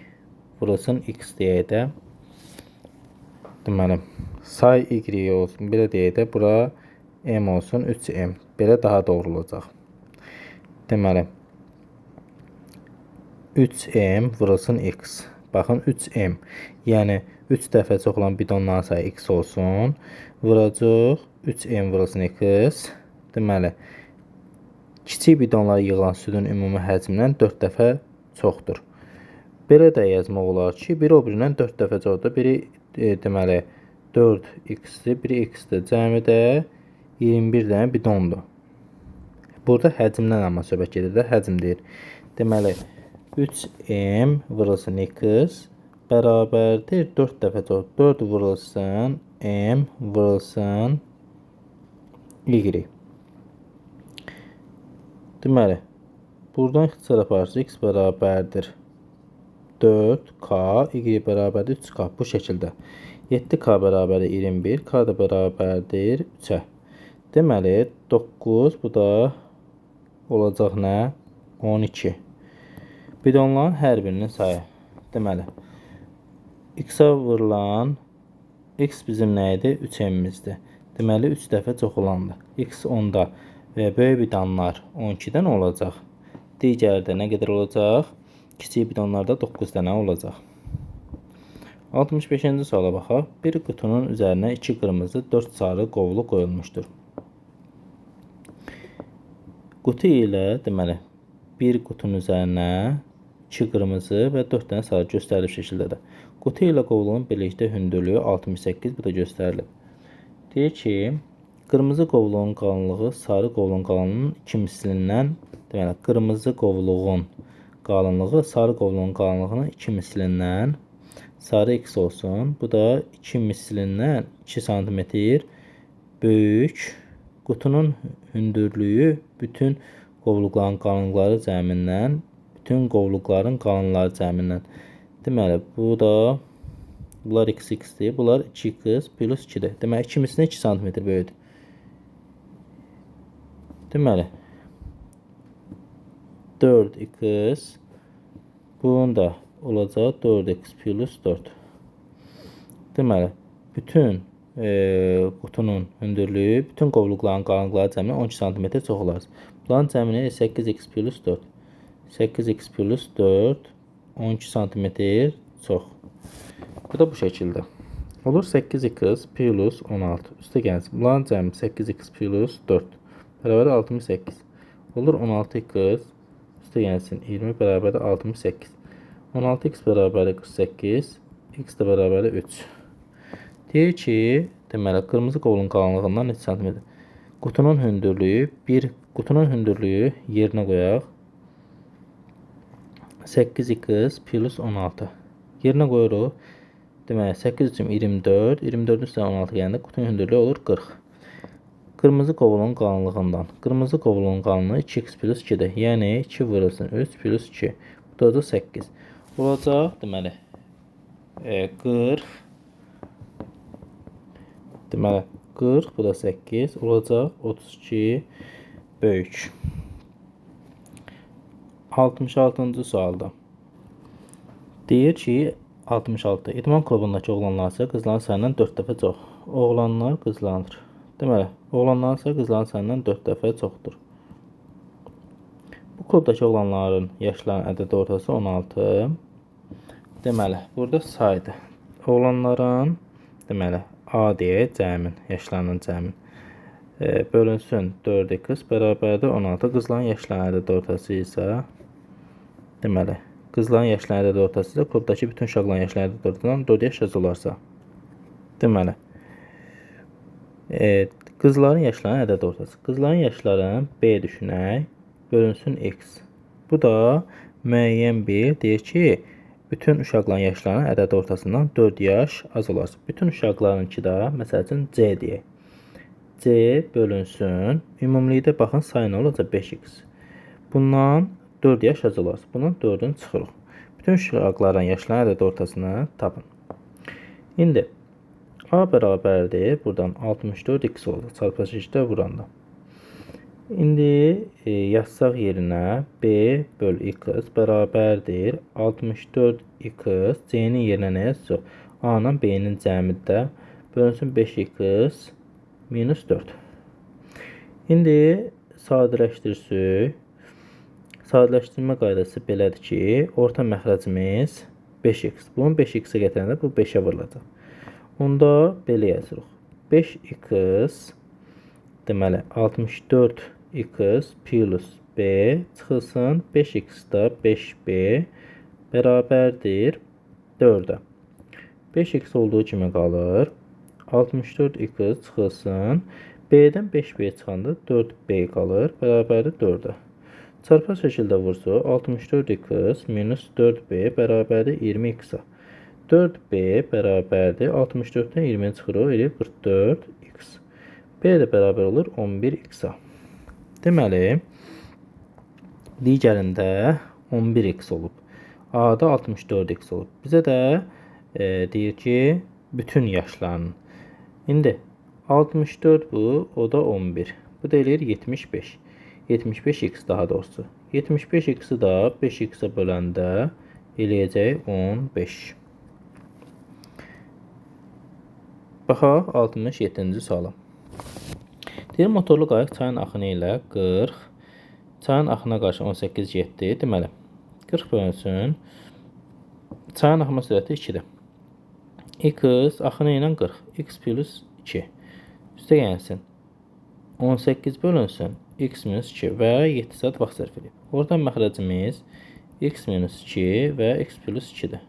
vurulsun x deyək də. Deməli, say y olsun, belə deyək də, bura m olsun, 3m. Belə daha doğru olacaq. Deməli, 3m vurulsun x. Baxın, 3m. Yəni, 3 dəfə çox olan bidonların sayı x olsun. Vuracaq, 3m vurulsun x. Deməli, kiçik bidonlara yığılan südün ümumi həcmindən 4 dəfə çoxdur. Belə də yazmaq olar ki, biri o birindən 4 dəfə çoxdur. Biri, deməli, 4x-dir, biri x-dir. Cəmi də 21 dənə bidondur. Burada həcmdən amma söhbət gedir də, həcm deyir. Deməli, 3m vurulsun x bərabərdir 4 dəfə çox. 4 vurulsun m vurulsun y. Deməli, buradan ixtisar aparırsa x bərabərdir 4k, y bərabərdir 3k. Bu şəkildə. 7k bərabərdir 21, k da bərabərdir 3-ə. Deməli, 9, bu da olacaq nə? 12. Bidonların hər birinin sayı. Deməli, x-a vurulan, x bizim nə idi? 3m'imizdir. Deməli, 3 dəfə çox olandır. X 10-da və böyük bidonlar 12-dən olacaq. Digərdə nə qədər olacaq? Kiçik bidonlarda 9 dənə olacaq. 65-ci suala baxaq. Bir qutunun üzərinə 2 qırmızı, 4 sarı qovlu qoyulmuşdur. Qutu ilə, deməli, bir qutunun üzərinə 2 qırmızı və 4 dənə sarı göstərilib şəkildədir. Qutu ilə qovluğun birlikdə hündürlüyü 68, bu da göstərilib. Deyir ki, qırmızı qovluğun qalınlığı sarı qovluğun qalınlığının 2 mislindən, deməli, qırmızı qovluğun qalınlığı sarı qovluğun qalınlığının 2 mislindən, sarı x olsun. Bu da 2 mislindən 2 cm böyük. Qutunun hündürlüyü bütün qovluqların qalınlıqları cəmindən, bütün qovluqların qalınlıqları cəmindən. Deməli, bu da, bunlar x-dir, bunlar 2x plus 2-dir. Deməli, 2 mislindən 2 cm böyüdür. Deməli, 4x, bunun da olacaq 4x plus 4. Deməli, bütün qutunun hündürlüyü, bütün qovluqların qalınlıqları cəmi 12 cm çox olar. Bunların cəmini 8x plus 4. 8x plus 4, 12 cm çox. Bu da bu şəkildə. Olur 8x plus 16. Üstə gəlsin. Bunların cəmi 8x plus 4. Bərabər 68. Olur 16x. Üstə gəlsin 20 bərabər 68. 16x bərabər 48. X də bərabər 3. Deyir ki, deməli, qırmızı qovluğun qalınlığından neçə cm? Qutunun hündürlüyü yerinə qoyaq. 8x plus 16. Yerinə qoyuruq. Deməli, 8 üçün 24. 24-ün üstünə 16 gələndə qutunun hündürlüyü olur 40. Qırmızı qovluğun qalınlığından. Qırmızı qovluğun qalınlığı 2x plus 2-dir. Yəni, 2 vurulsun 3 plus 2. Bu da 8. Olacaq, deməli, 40. Deməli, 40, bu da 8. Olacaq 32 böyük. 66-cı sualda. Deyir ki, 66. İdman klubundakı oğlanlar isə qızların sayından 4 dəfə çox. Oğlanlar qızlanır. Deməli, oğlanlar isə qızların sayından 4 dəfə çoxdur. Bu klubdakı oğlanların yaşlarının ədədi ortası 16. Deməli, burada saydır. oğlanların deməli A deyək cəmin, yaşlarının cəmin. Bölünsün 4x bərabərdir 16. Qızların yaşlarının ədəd ortası isə deməli qızların yaşlarının ədəd ortası isə klubdakı bütün uşaqların yaşlarının ədəd ortasından 4 yaş az olarsa. Deməli qızların yaşlarının ədəd ortası. Qızların yaşlarını B düşünək, bölünsün x. Bu da müəyyən bir deyir ki, bütün uşaqların yaşlarının ədəd ortasından 4 yaş az olarsa. Bütün uşaqlarınki da məsəl üçün C deyək. C bölünsün. Ümumilikdə baxın sayı nə olacaq 5x. Bundan 4 yaş az olarsa. Bundan 4-ünü çıxırıq. Bütün uşaqların yaşlarının ədəd ortasını tapın. İndi A bərabərdir. Buradan 64x oldu. Çarpışıqda vuranda. İndi yazsaq yerinə B böl x bərabərdir 64x. C-nin yerinə nə yazacaq? A-nın B-nin cəmidə bölünsün 5x minus 4. İndi sadələşdirsək. Sadələşdirmə qaydası belədir ki, orta məxrəcimiz 5x. Bunun 5x-ə gətirəndə bu 5-ə vurulacaq. Onda belə yazırıq. 5x deməli 64x plus b çıxılsın 5x da 5b bərabərdir 4-ə. 5x olduğu kimi qalır. 64x çıxılsın. B-dən 5b çıxanda 4b qalır. Bərabərdir 4-ə. Çarpı şəkildə vursa 64x minus 4b bərabərdir 20x-a. 4b bərabərdir 64-dən 20 çıxırıq, eləyir 44x. B də bərabər olur 11x-a. Deməli, digərində 11x olub. A-da 64x olub. Bizə də deyir ki, bütün yaşlarının. İndi 64 bu, o da 11. Bu da eləyir 75. 75x daha doğrusu. 75x'i da 5x-ə böləndə eləyəcək 15. Baxaq 67-ci suala. Deyir, motorlu qayıq çayın axını ilə 40, çayın axına qarşı 18 getdi. Deməli, 40 bölünsün. Çayın axma sürəti 2-dir. X axını ilə 40. X plus 2. Üstə gəlsin. 18 bölünsün. X minus 2 və 7 saat vaxt sərf edib. Oradan məxrəcimiz X minus 2 və X plus 2-dir.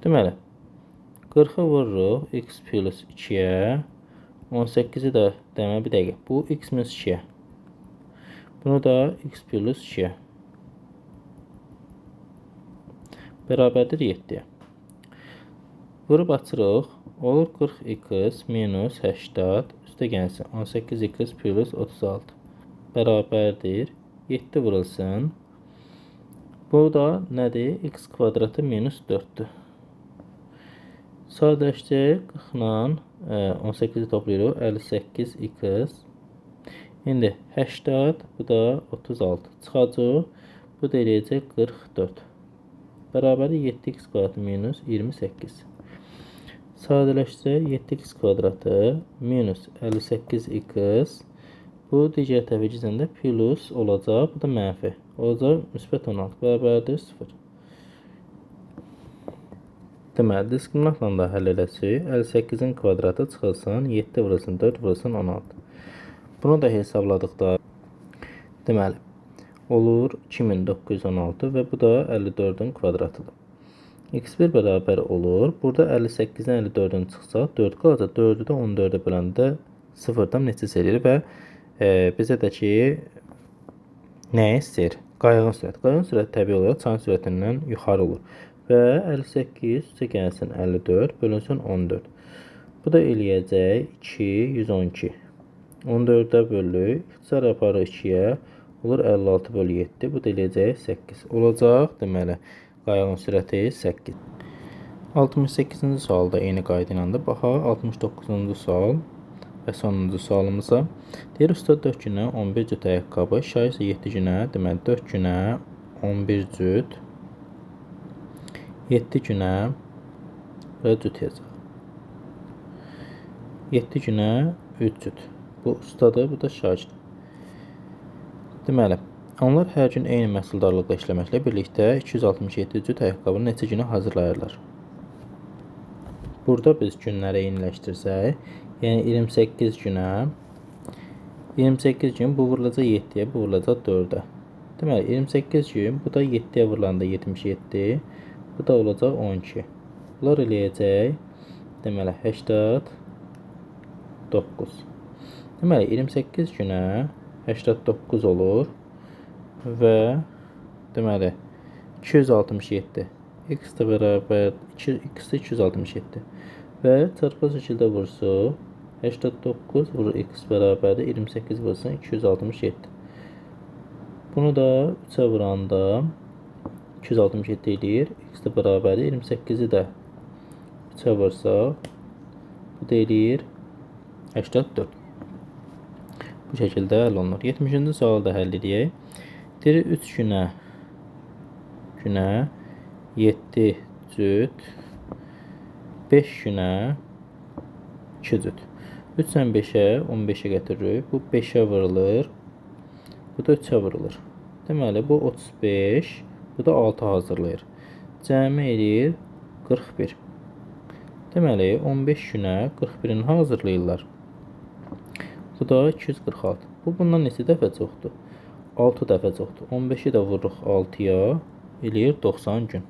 Deməli, 40-ı vururuq X plus 2-yə. 18-i də deməli bir dəqiqə. Bu X minus 2-yə. Bunu da X plus 2-yə. Bərabərdir 7-yə. Vurub açırıq. Olur 40x minus 80 üstə gəlsin. 18x plus 36 bərabərdir 7 vurulsun. Bu da nədir? X kvadratı minus 4-dür. Sadələşdirək 40 ilə 18-i toplayırıq. 58x. İndi 80 bu da 36 çıxacaq. Bu da eləyəcək 44. Bərabərdir 7x kvadratı minus 28. Sadələşdirək 7x kvadratı minus 58x. Bu digər tərəfə gizləndə plus olacaq. Bu da mənfi. Olacaq müsbət 16 bərabərdir 0. Deməli, diskriminantla da həll edəcək. 58-in kvadratı çıxılsın. 7 vurulsun 4 vurulsun 16. Bunu da hesabladıqda deməli, olur 2916 və bu da 54-ün kvadratıdır. X1 bərabər olur. Burada 58-dən 54-ün çıxsa 4 qalacaq. 4-ü də 14-ə böləndə 0-dan neçəsə eləyir və bizə də ki, nəyi istəyir? Qayığın sürəti. Qayığın sürəti təbii olaraq çayın sürətindən yuxarı olur. Və 58 üstə gəlsin 54 bölünsün 14. Bu da eləyəcək 2, 112. 14-ə bölük. İxtisar aparı 2-yə olur 56 bölü 7. Bu da eləyəcək 8. Olacaq deməli. Qayığın sürəti 8. 68-ci sualda eyni qayda ilə də baxaq. 69-cu sual və sonuncu sualımıza. Deyir, usta 4 günə 11 cüt ayaqqabı, şair isə 7 günə, deməli 4 günə 11 cüt, 7 günə və cüt yazacaq. 7 günə 3 cüt. Bu ustadır, bu da şagird. Deməli, Onlar hər gün eyni məhsuldarlıqla işləməklə birlikdə 267 cüt ayaqqabını neçə günə hazırlayırlar? Burada biz günləri eyniləşdirsək, yəni 28 günə, 28 gün bu vurulacaq 7-yə, bu vurulacaq 4-ə. Deməli, 28 gün, bu da 7-yə vurulanda 77, bu da olacaq 12. Bunlar eləyəcək, deməli, 89. Deməli, 28 günə 89 olur və deməli, 267. X də bərabər, x də 267 və çarpı şəkildə vursuq, 89 vurur x bərabərdir, 28 vursun 267. Bunu da 3'ə vuranda 267 eləyir, x də bərabərdir, 28-i də 3'ə vursaq, bu da eləyir 84. Bu şəkildə həll olunur. 70-ci sualı da həll edək. Deyir 3 günə 7 cüt, 5 günə 2 cüt. 3-dən 5-ə, 15-ə gətiririk. Bu 5-ə vurulur, bu da 3-ə vurulur. Deməli, bu 35, bu da 6 hazırlayır. Cəmi eləyir 41. Deməli, 15 günə 41-ini hazırlayırlar. Bu da 246. Bu bundan neçə dəfə çoxdur? 6 dəfə çoxdur. 15-i də vururuq 6-ya, eləyir 90 gün.